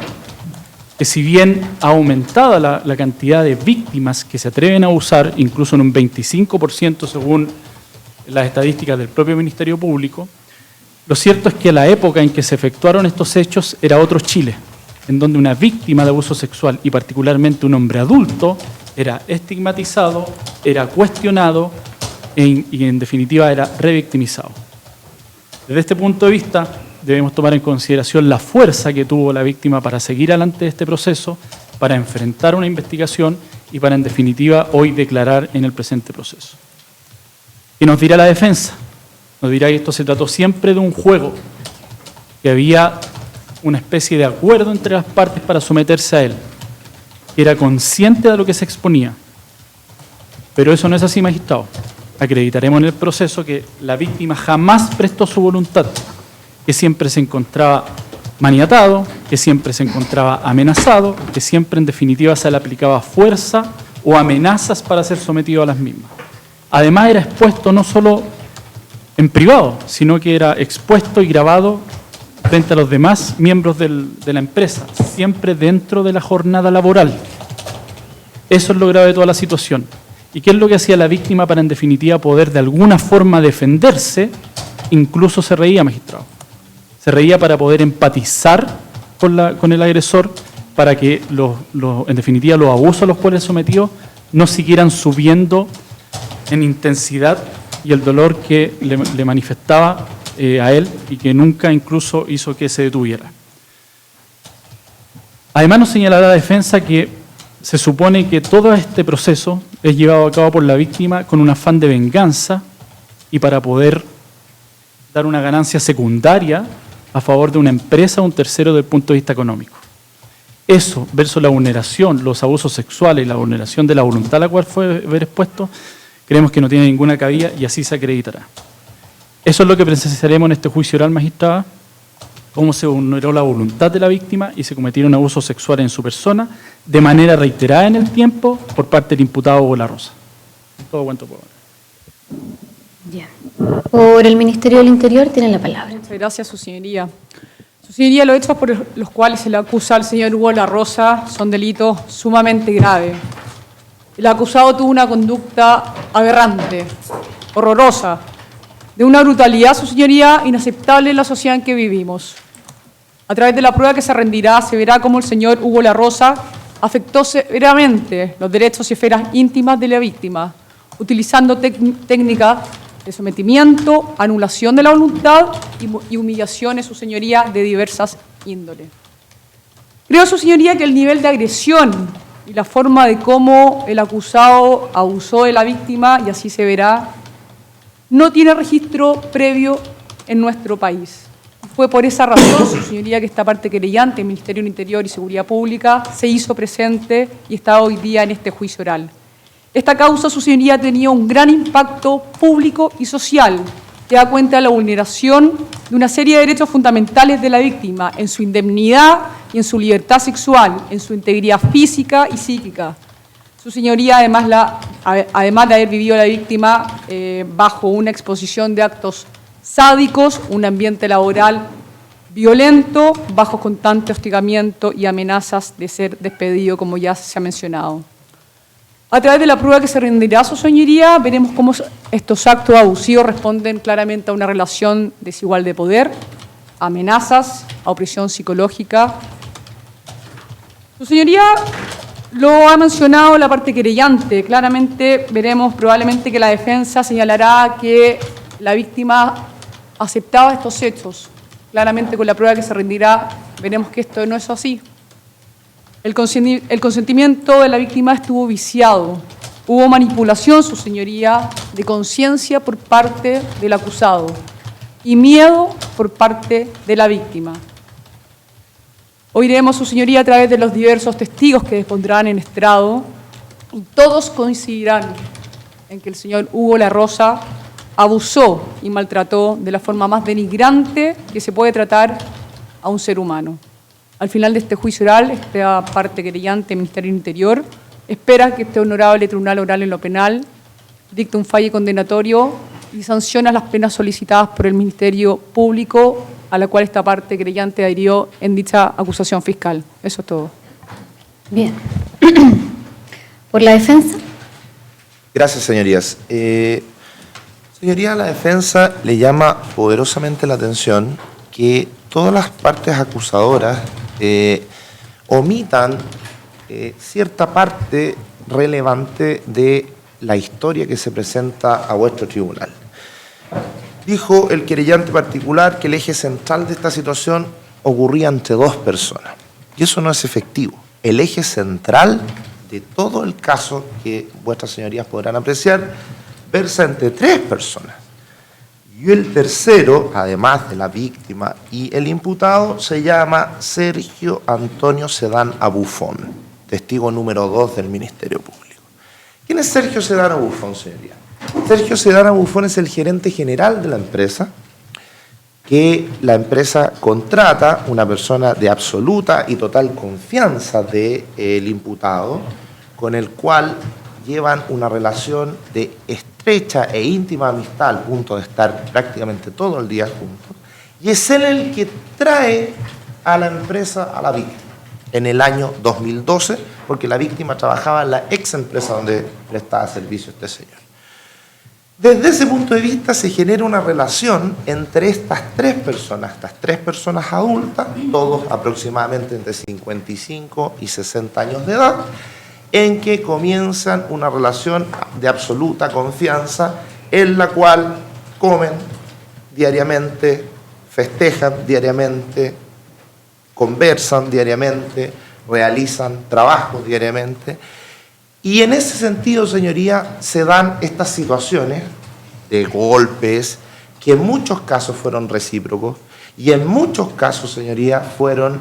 que si bien ha aumentado la cantidad de víctimas que se atreven a abusar, incluso en un 25% según las estadísticas del propio Ministerio Público, lo cierto es que a la época en que se efectuaron estos hechos era otro Chile, en donde una víctima de abuso sexual, y particularmente un hombre adulto, era estigmatizado, era cuestionado y en definitiva era revictimizado. Desde este punto de vista, debemos tomar en consideración la fuerza que tuvo la víctima para seguir adelante de este proceso, para enfrentar una investigación y para, en definitiva, hoy declarar en el presente proceso. ¿Qué nos dirá la defensa? Nos dirá que esto se trató siempre de un juego, que había una especie de acuerdo entre las partes para someterse a él, que era consciente de lo que se exponía. Pero eso no es así, magistrado. Acreditaremos en el proceso que la víctima jamás prestó su voluntad, que siempre se encontraba maniatado, que siempre se encontraba amenazado, que siempre en definitiva se le aplicaba fuerza o amenazas para ser sometido a las mismas. Además era expuesto no solo en privado, sino que era expuesto y grabado frente a los demás miembros de la empresa, siempre dentro de la jornada laboral. Eso es lo grave de toda la situación. ¿Y qué es lo que hacía la víctima para, en definitiva, poder de alguna forma defenderse? Incluso se reía, magistrado. Se reía para poder empatizar con el agresor, para que, en definitiva, los abusos a los cuales sometió no siguieran subiendo en intensidad y el dolor que le manifestaba a él y que nunca incluso hizo que se detuviera. Además, nos señala la defensa que se supone que todo este proceso es llevado a cabo por la víctima con un afán de venganza y para poder dar una ganancia secundaria a favor de una empresa o un tercero desde el punto de vista económico. Eso, versus la vulneración, los abusos sexuales y la vulneración de la voluntad a la cual fue ver expuesto, creemos que no tiene ninguna cabida y así se acreditará. Eso es lo que presenciaremos en este juicio oral, magistrada, cómo se vulneró la voluntad de la víctima y se cometieron abusos sexuales en su persona de manera reiterada en el tiempo por parte del imputado Hugo La Rosa. Todo cuanto puedo. Bien. Por el Ministerio del Interior tiene la palabra. Muchas gracias, su señoría. Su señoría, los hechos por los cuales se le acusa al señor Hugo La Rosa son delitos sumamente graves. El acusado tuvo una conducta aberrante, horrorosa, de una brutalidad, su señoría, inaceptable en la sociedad en que vivimos. A través de la prueba que se rendirá, se verá cómo el señor Hugo La Rosa afectó severamente los derechos y esferas íntimas de la víctima, utilizando técnicas de sometimiento, anulación de la voluntad y humillaciones, su señoría, de diversas índoles. Creo, su señoría, que el nivel de agresión y la forma de cómo el acusado abusó de la víctima, y así se verá, no tiene registro previo en nuestro país. Fue por esa razón, su señoría, que esta parte querellante, el Ministerio del Interior y Seguridad Pública, se hizo presente y está hoy día en este juicio oral. Esta causa, su señoría, ha tenido un gran impacto público y social, que da cuenta de la vulneración de una serie de derechos fundamentales de la víctima, en su indemnidad y en su libertad sexual, en su integridad física y psíquica. Su señoría, además de haber vivido la víctima bajo una exposición de actos sádicos, un ambiente laboral violento, bajo constante hostigamiento y amenazas de ser despedido, como ya se ha mencionado. A través de la prueba que se rendirá, su señoría, veremos cómo estos actos abusivos responden claramente a una relación desigual de poder, a amenazas, a opresión psicológica. Su señoría lo ha mencionado la parte querellante. Claramente veremos probablemente que la defensa señalará que la víctima aceptaba estos hechos. Claramente con la prueba que se rendirá veremos que esto no es así. El consentimiento de la víctima estuvo viciado. Hubo manipulación, su señoría, de conciencia por parte del acusado y miedo por parte de la víctima. Oiremos su señoría a través de los diversos testigos que dispondrán en estrado, y todos coincidirán en que el señor Hugo La Rosa abusó y maltrató de la forma más denigrante que se puede tratar a un ser humano. Al final de este juicio oral, esta parte querellante, Ministerio del Interior, espera que este honorable Tribunal Oral en lo Penal dicte un fallo condenatorio y sanciona las penas solicitadas por el Ministerio Público, a la cual esta parte querellante adhirió en dicha acusación fiscal. Eso es todo. Bien. ¿Por la defensa? Gracias, señorías. Señoría, la defensa le llama poderosamente la atención que todas las partes acusadoras omitan cierta parte relevante de la historia que se presenta a vuestro tribunal. Dijo el querellante particular que el eje central de esta situación ocurría entre dos personas. Y eso no es efectivo. El eje central de todo el caso que vuestras señorías podrán apreciar versa entre tres personas. Y el tercero, además de la víctima y el imputado, se llama Sergio Antonio Sedán Abufón, testigo número 2 del Ministerio Público. ¿Quién es Sergio Sedán Abufón, señoría? Sergio Sedán Abufón es el gerente general de la empresa, que la empresa contrata una persona de absoluta y total confianza del imputado, con el cual llevan una relación de estrecha e íntima amistad al punto de estar prácticamente todo el día juntos, y es él el que trae a la empresa a la víctima en el año 2012, porque la víctima trabajaba en la ex empresa donde prestaba servicio este señor. Desde ese punto de vista se genera una relación entre estas tres personas adultas, todos aproximadamente entre 55 y 60 años de edad, en que comienzan una relación de absoluta confianza en la cual comen diariamente, festejan diariamente, conversan diariamente, realizan trabajos diariamente. Y en ese sentido, señoría, se dan estas situaciones de golpes que en muchos casos fueron recíprocos y en muchos casos, señoría, fueron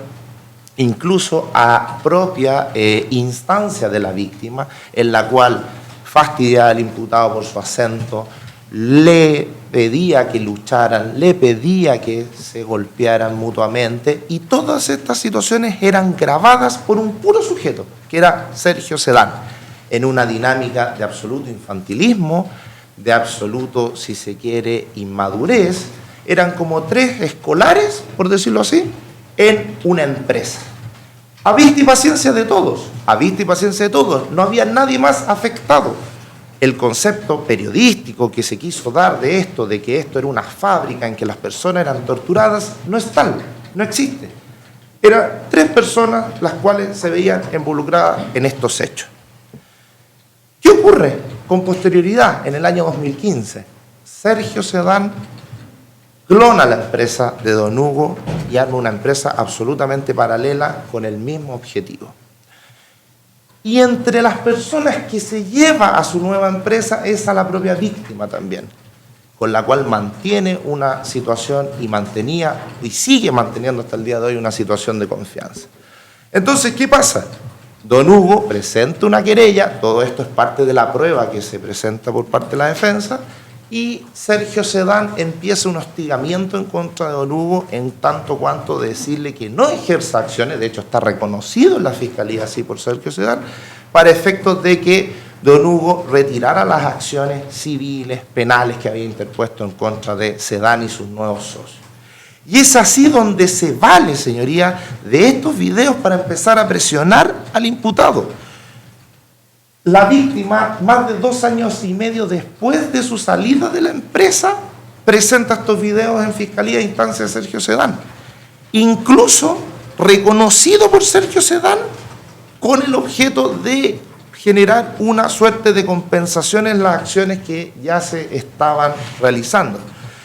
incluso a propia instancia de la víctima, en la cual fastidiaba al imputado por su acento, le pedía que lucharan, le pedía que se golpearan mutuamente, y todas estas situaciones eran grabadas por un puro sujeto, que era Sergio Sedán, en una dinámica de absoluto infantilismo, de absoluto, si se quiere, inmadurez. Eran como tres escolares, por decirlo así, en una empresa. A vista y paciencia de todos, no había nadie más afectado. El concepto periodístico que se quiso dar de esto, de que esto era una fábrica en que las personas eran torturadas, no es tal, no existe. Eran tres personas las cuales se veían involucradas en estos hechos. ¿Qué ocurre con posterioridad? En el año 2015, Sergio Sedán clona la empresa de Don Hugo y arma una empresa absolutamente paralela con el mismo objetivo. Y entre las personas que se lleva a su nueva empresa es a la propia víctima también, con la cual mantiene una situación y mantenía y sigue manteniendo hasta el día de hoy una situación de confianza. Entonces, ¿qué pasa? Don Hugo presenta una querella, todo esto es parte de la prueba que se presenta por parte de la defensa, y Sergio Sedán empieza un hostigamiento en contra de Don Hugo en tanto cuanto de decirle que no ejerza acciones, de hecho está reconocido en la Fiscalía así por Sergio Sedán, para efectos de que Don Hugo retirara las acciones civiles, penales que había interpuesto en contra de Sedán y sus nuevos socios. Y es así donde se vale, señoría, de estos videos para empezar a presionar al imputado. La víctima, más de 2 años y medio después de su salida de la empresa, presenta estos videos en Fiscalía de Instancia de Sergio Sedán. Incluso reconocido por Sergio Sedán con el objeto de generar una suerte de compensación en las acciones que ya se estaban realizando.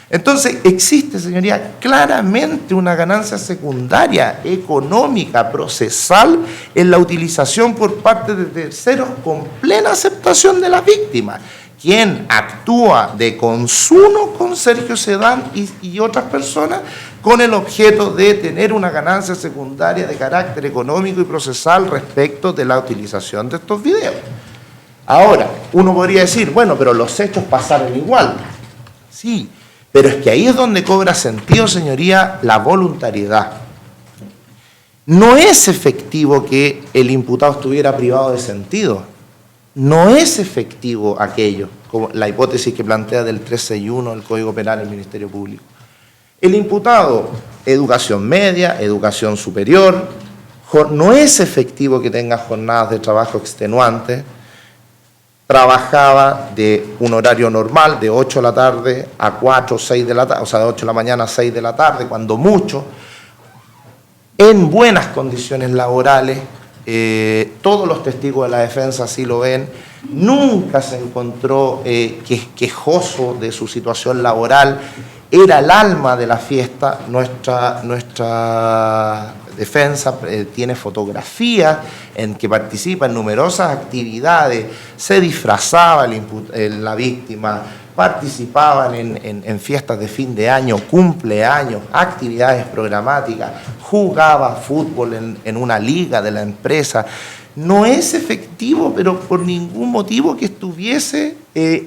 Entonces, existe, señoría, claramente una ganancia secundaria, económica, procesal, en la utilización por parte de terceros con plena aceptación de la víctima, quien actúa de consumo con Sergio Sedán y otras personas con el objeto de tener una ganancia secundaria de carácter económico y procesal respecto de la utilización de estos videos. Ahora, uno podría decir, bueno, pero los hechos pasaron igual. Sí, pero es que ahí es donde cobra sentido, señoría, la voluntariedad. No es efectivo que el imputado estuviera privado de sentido. No es efectivo aquello, como la hipótesis que plantea del 361 del Código Penal del Ministerio Público. El imputado, educación media, educación superior, no es efectivo que tenga jornadas de trabajo extenuantes, trabajaba de un horario normal, de 8 de la tarde a 4 o 6 de la tarde, o sea, de 8 de la mañana a 6 de la tarde, cuando mucho, en buenas condiciones laborales, todos los testigos de la defensa así lo ven, nunca se encontró quejoso de su situación laboral, era el alma de la fiesta. Nuestra defensa tiene fotografías en que participa en numerosas actividades, se disfrazaba la víctima, participaban en fiestas de fin de año, cumpleaños, actividades programáticas, jugaba fútbol en una liga de la empresa. No es efectivo, pero por ningún motivo, que estuviese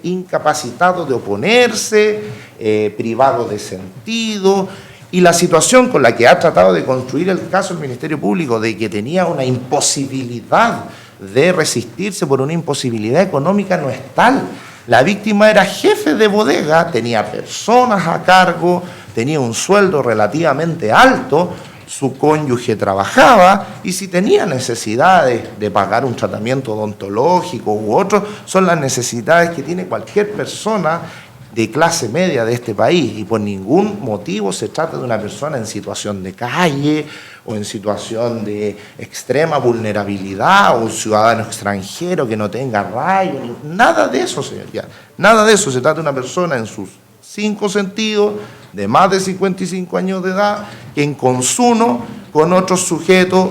incapacitado de oponerse, privado de sentido. Y la situación con la que ha tratado de construir el caso el Ministerio Público, de que tenía una imposibilidad de resistirse por una imposibilidad económica, no es tal. La víctima era jefe de bodega, tenía personas a cargo, tenía un sueldo relativamente alto, su cónyuge trabajaba, y si tenía necesidades de pagar un tratamiento odontológico u otro, son las necesidades que tiene cualquier persona de clase media de este país, y por ningún motivo se trata de una persona en situación de calle o en situación de extrema vulnerabilidad, o un ciudadano extranjero que no tenga arraigo, nada de eso, señoría, nada de eso. Se trata de una persona en sus 5 sentidos, de más de 55 años de edad, que en consumo con otros sujetos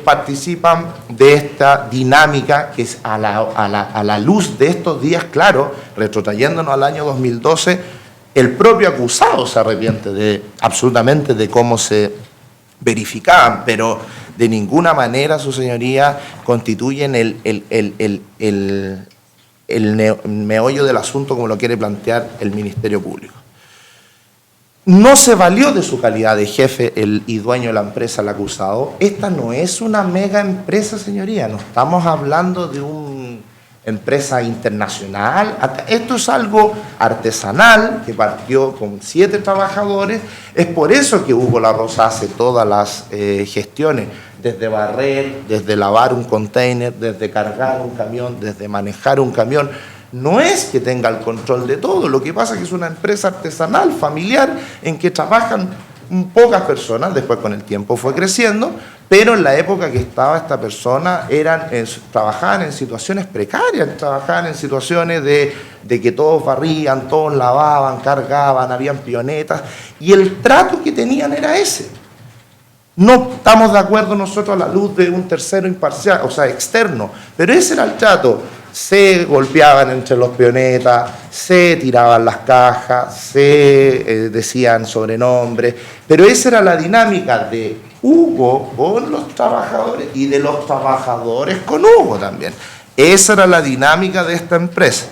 participan de esta dinámica, que es a la luz de estos días, claro, retrotrayéndonos al año 2012, el propio acusado se arrepiente absolutamente de cómo se verificaban, pero de ninguna manera, su señoría, constituyen el meollo del asunto como lo quiere plantear el Ministerio Público. No se valió de su calidad de jefe y dueño de la empresa el acusado. Esta no es una mega empresa, señoría, no estamos hablando de una empresa internacional. Esto es algo artesanal que partió con 7 trabajadores. Es por eso que Hugo La Rosa hace todas las gestiones, desde barrer, desde lavar un container, desde cargar un camión, desde manejar un camión. No es que tenga el control de todo, lo que pasa es que es una empresa artesanal, familiar, en que trabajan pocas personas. Después con el tiempo fue creciendo, pero en la época que estaba esta persona trabajaban en situaciones precarias, trabajaban en situaciones de que todos barrían, todos lavaban, cargaban, habían pionetas, y el trato que tenían era ese. No estamos de acuerdo nosotros a la luz de un tercero imparcial, o sea, externo, pero ese era el trato. Se golpeaban entre los pionetas, se tiraban las cajas, se decían sobrenombres, pero esa era la dinámica de Hugo con los trabajadores y de los trabajadores con Hugo también. Esa era la dinámica de esta empresa.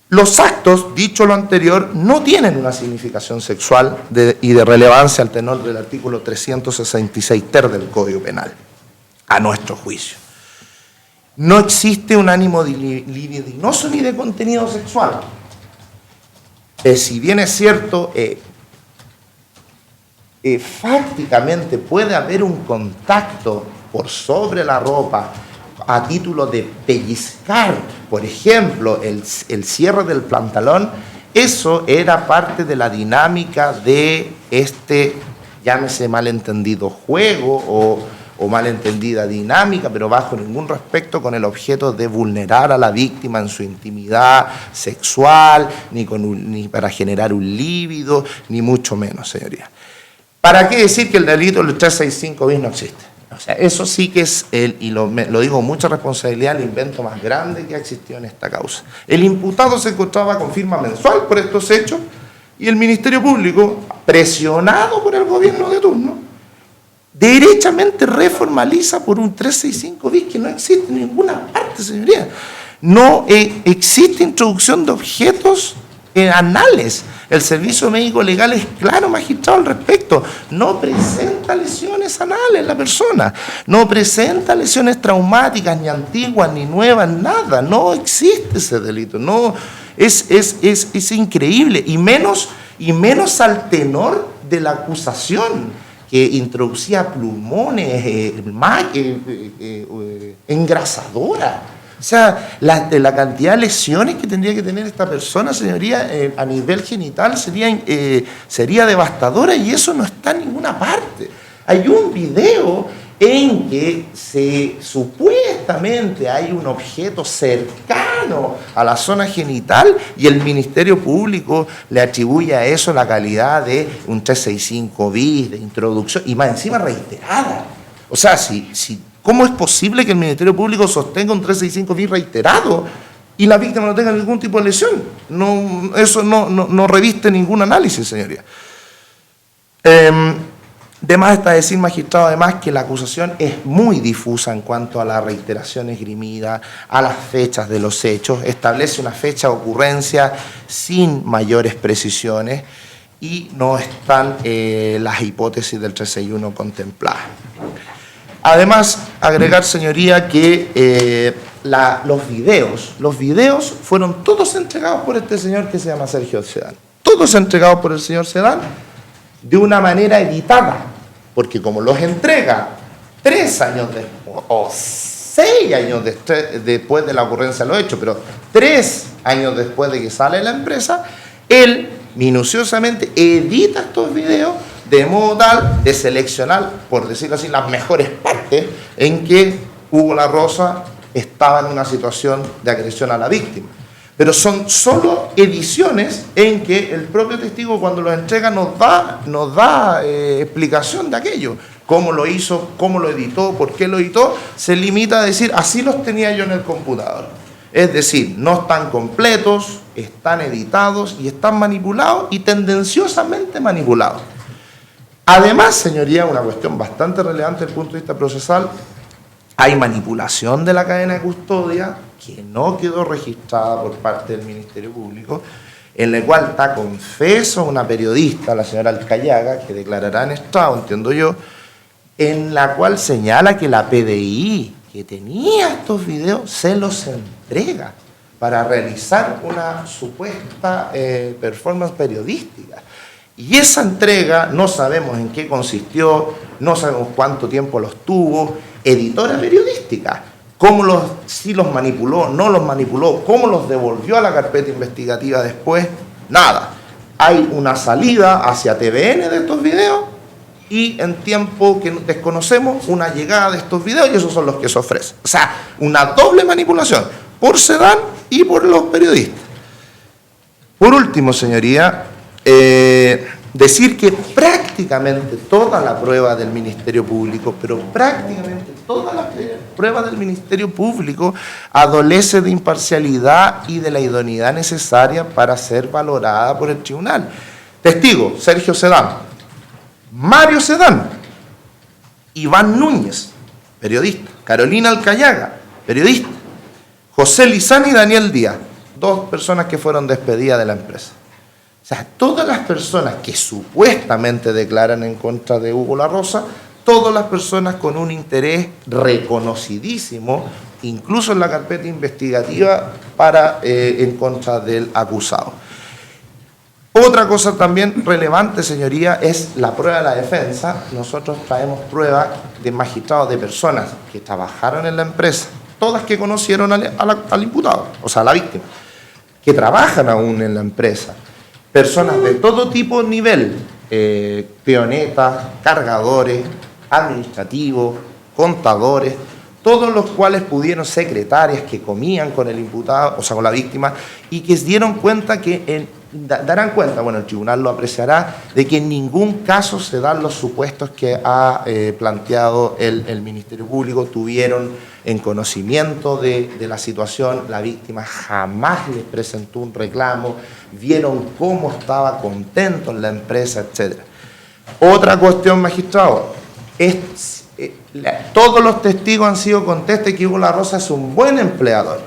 Los actos, dicho lo anterior, no tienen una significación sexual y de relevancia al tenor del artículo 366 ter del Código Penal, a nuestro juicio. No existe un ánimo libidinoso ni de contenido sexual. Si bien es cierto, fácticamente puede haber un contacto por sobre la ropa a título de pellizcar, por ejemplo, el cierre del pantalón, eso era parte de la dinámica de llámese malentendido juego o malentendida dinámica, pero bajo ningún respecto con el objeto de vulnerar a la víctima en su intimidad sexual, ni para generar un líbido, ni mucho menos, señoría. ¿Para qué decir que el delito del 365 bis no existe? O sea, eso sí que es, lo digo con mucha responsabilidad, el invento más grande que ha existido en esta causa. El imputado se encontraba con firma mensual por estos hechos y el Ministerio Público, presionado por el gobierno de turno, derechamente reformaliza por un 365 bis que no existe en ninguna parte, señoría. No existe introducción de objetos anales. El servicio médico legal es claro, magistrado, al respecto. No presenta lesiones anales la persona. No presenta lesiones traumáticas, ni antiguas, ni nuevas, nada. No existe ese delito. No, es increíble. Y menos al tenor de la acusación, que introducía plumones, engrasadora. O sea, la cantidad de lesiones que tendría que tener esta persona, señoría, a nivel genital sería devastadora, y eso no está en ninguna parte. Hay un video en que supuestamente hay un objeto cercano a la zona genital y el Ministerio Público le atribuye a eso la calidad de un 365 bis, de introducción, y más encima reiterada. O sea, ¿cómo es posible que el Ministerio Público sostenga un 365 bis reiterado y la víctima no tenga ningún tipo de lesión? Eso no reviste ningún análisis, señoría. De más está decir, magistrado, además, que la acusación es muy difusa en cuanto a la reiteración esgrimida, a las fechas de los hechos, establece una fecha de ocurrencia sin mayores precisiones y no están las hipótesis del 361 contempladas. Además, agregar, señoría, que los videos fueron todos entregados por este señor que se llama Sergio Sedán. Todos entregados por el señor Sedán de una manera editada, porque como los entrega 3 años después, o 6 años después de la ocurrencia de los hechos, pero 3 años después de que sale la empresa, él minuciosamente edita estos videos de modo tal de seleccionar, por decirlo así, las mejores partes en que Hugo La Rosa estaba en una situación de agresión a la víctima. Pero son solo ediciones en que el propio testigo, cuando lo entrega, nos da explicación de aquello. Cómo lo hizo, cómo lo editó, por qué lo editó. Se limita a decir, así los tenía yo en el computador. Es decir, no están completos, están editados y están manipulados y tendenciosamente manipulados. Además, señoría, una cuestión bastante relevante desde el punto de vista procesal, hay manipulación de la cadena de custodia que no quedó registrada por parte del Ministerio Público, en la cual está confeso una periodista, la señora Alcayaga, que declarará en estrado, entiendo yo, en la cual señala que la PDI que tenía estos videos se los entrega para realizar una supuesta performance periodística. Y esa entrega no sabemos en qué consistió, no sabemos cuánto tiempo los tuvo. Editora periodística, si los manipuló, no los manipuló, cómo los devolvió a la carpeta investigativa después, nada. Hay una salida hacia TVN de estos videos y en tiempo que desconocemos una llegada de estos videos y esos son los que se ofrecen. O sea, una doble manipulación por Sedán y por los periodistas. Por último, señoría, decir que prácticamente toda la prueba del Ministerio Público, pero prácticamente toda la prueba del Ministerio Público adolece de imparcialidad y de la idoneidad necesaria para ser valorada por el tribunal. Testigo, Sergio Sedán, Mario Sedán, Iván Núñez, periodista, Carolina Alcayaga, periodista, José Lizán y Daniel Díaz, 2 personas que fueron despedidas de la empresa. O sea, todas las personas que supuestamente declaran en contra de Hugo La Rosa, todas las personas con un interés reconocidísimo, incluso en la carpeta investigativa, en contra del acusado. Otra cosa también relevante, señoría, es la prueba de la defensa. Nosotros traemos pruebas de magistrados, de personas que trabajaron en la empresa, todas que conocieron al imputado, o sea, a la víctima, que trabajan aún en la empresa. Personas de todo tipo de nivel, peonetas, cargadores, administrativos, contadores, todos los cuales pudieron, secretarias que comían con el imputado, o sea, con la víctima, y que se dieron cuenta que darán cuenta, bueno, el tribunal lo apreciará, de que en ningún caso se dan los supuestos que ha planteado el Ministerio Público. Tuvieron en conocimiento de la situación, la víctima jamás les presentó un reclamo, vieron cómo estaba contento en la empresa, etc. Otra cuestión, magistrado, todos los testigos han sido contestes que Hugo La Rosa es un buen empleador.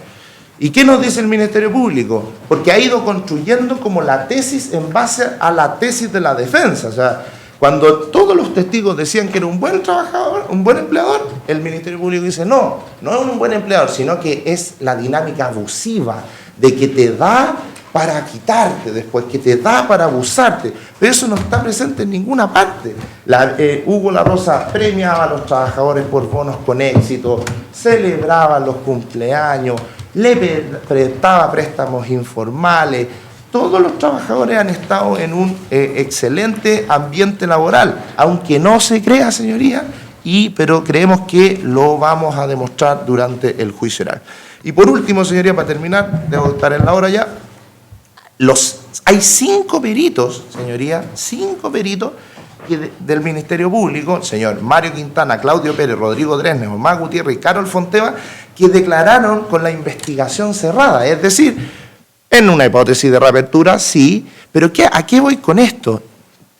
¿Y qué nos dice el Ministerio Público? Porque ha ido construyendo como la tesis en base a la tesis de la defensa. O sea, cuando todos los testigos decían que era un buen trabajador, un buen empleador, el Ministerio Público dice, no es un buen empleador, sino que es la dinámica abusiva de que te da para quitarte después, que te da para abusarte. Pero eso no está presente en ninguna parte. Hugo La Rosa premiaba a los trabajadores por bonos con éxito, celebraba los cumpleaños, le prestaba préstamos informales. Todos los trabajadores han estado en un excelente ambiente laboral, aunque no se crea, señoría, pero creemos que lo vamos a demostrar durante el juicio oral. Y por último, señoría, para terminar, debo estar en la hora ya, hay 5 peritos, señoría, 5 peritos del Ministerio Público, señor Mario Quintana, Claudio Pérez, Rodrigo Dresner, Omar Gutiérrez y Carol Fonteva, que declararon con la investigación cerrada, es decir, en una hipótesis de reapertura, sí, pero ¿a qué voy con esto?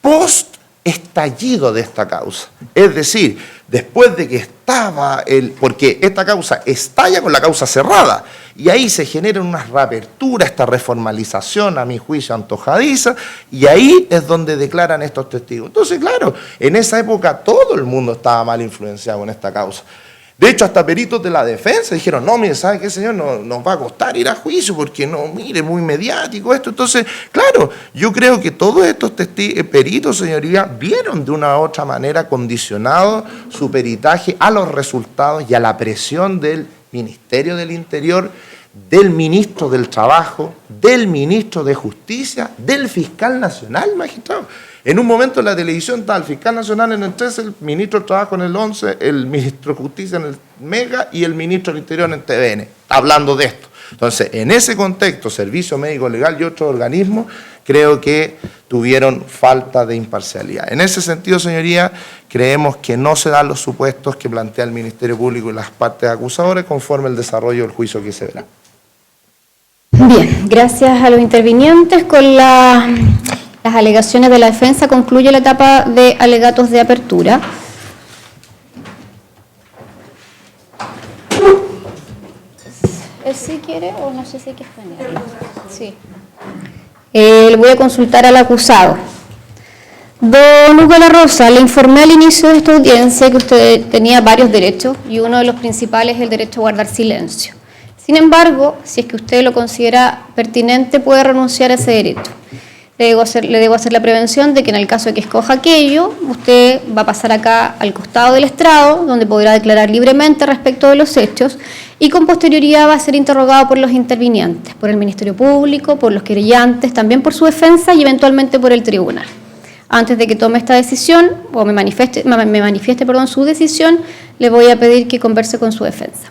Post estallido de esta causa, es decir, después de que estaba porque esta causa estalla con la causa cerrada, y ahí se genera una reapertura, esta reformalización, a mi juicio, antojadiza, y ahí es donde declaran estos testigos. Entonces, claro, en esa época todo el mundo estaba mal influenciado en esta causa. De hecho, hasta peritos de la defensa dijeron, no, mire, ¿sabe qué, señor? Nos va a costar ir a juicio porque no, mire, muy mediático esto. Entonces, claro, yo creo que todos estos peritos, señoría, vieron de una u otra manera condicionado su peritaje a los resultados y a la presión del Ministerio del Interior, del Ministro del Trabajo, del Ministro de Justicia, del Fiscal Nacional, magistrado. En un momento en la televisión estaba el Fiscal Nacional en el 13, el Ministro del Trabajo en el 11, el Ministro de Justicia en el Mega y el Ministro del Interior en el TVN, hablando de esto. Entonces, en ese contexto, Servicio Médico Legal y otros organismos, creo que tuvieron falta de imparcialidad. En ese sentido, señoría, creemos que no se dan los supuestos que plantea el Ministerio Público y las partes acusadoras conforme el desarrollo del juicio que se verá. Bien, gracias a los intervinientes. Con las alegaciones de la defensa concluye la etapa de alegatos de apertura. ¿Él sí quiere o no sé si hay que exponerlo? Sí. Le voy a consultar al acusado. Don Hugo La Rosa, le informé al inicio de esta audiencia que usted tenía varios derechos y uno de los principales es el derecho a guardar silencio. Sin embargo, si es que usted lo considera pertinente, puede renunciar a ese derecho. Le debo hacer la prevención de que en el caso de que escoja aquello, usted va a pasar acá al costado del estrado, donde podrá declarar libremente respecto de los hechos, y con posterioridad va a ser interrogado por los intervinientes, por el Ministerio Público, por los querellantes, también por su defensa y eventualmente por el tribunal. Antes de que tome esta decisión, o me manifieste su decisión, le voy a pedir que converse con su defensa.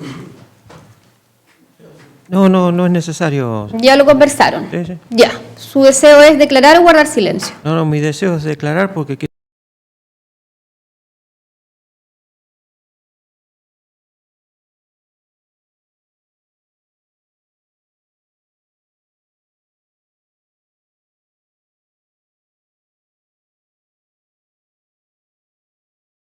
No es necesario. ¿Ya lo conversaron? Sí. Ya. ¿Su deseo es declarar o guardar silencio? No, mi deseo es declarar porque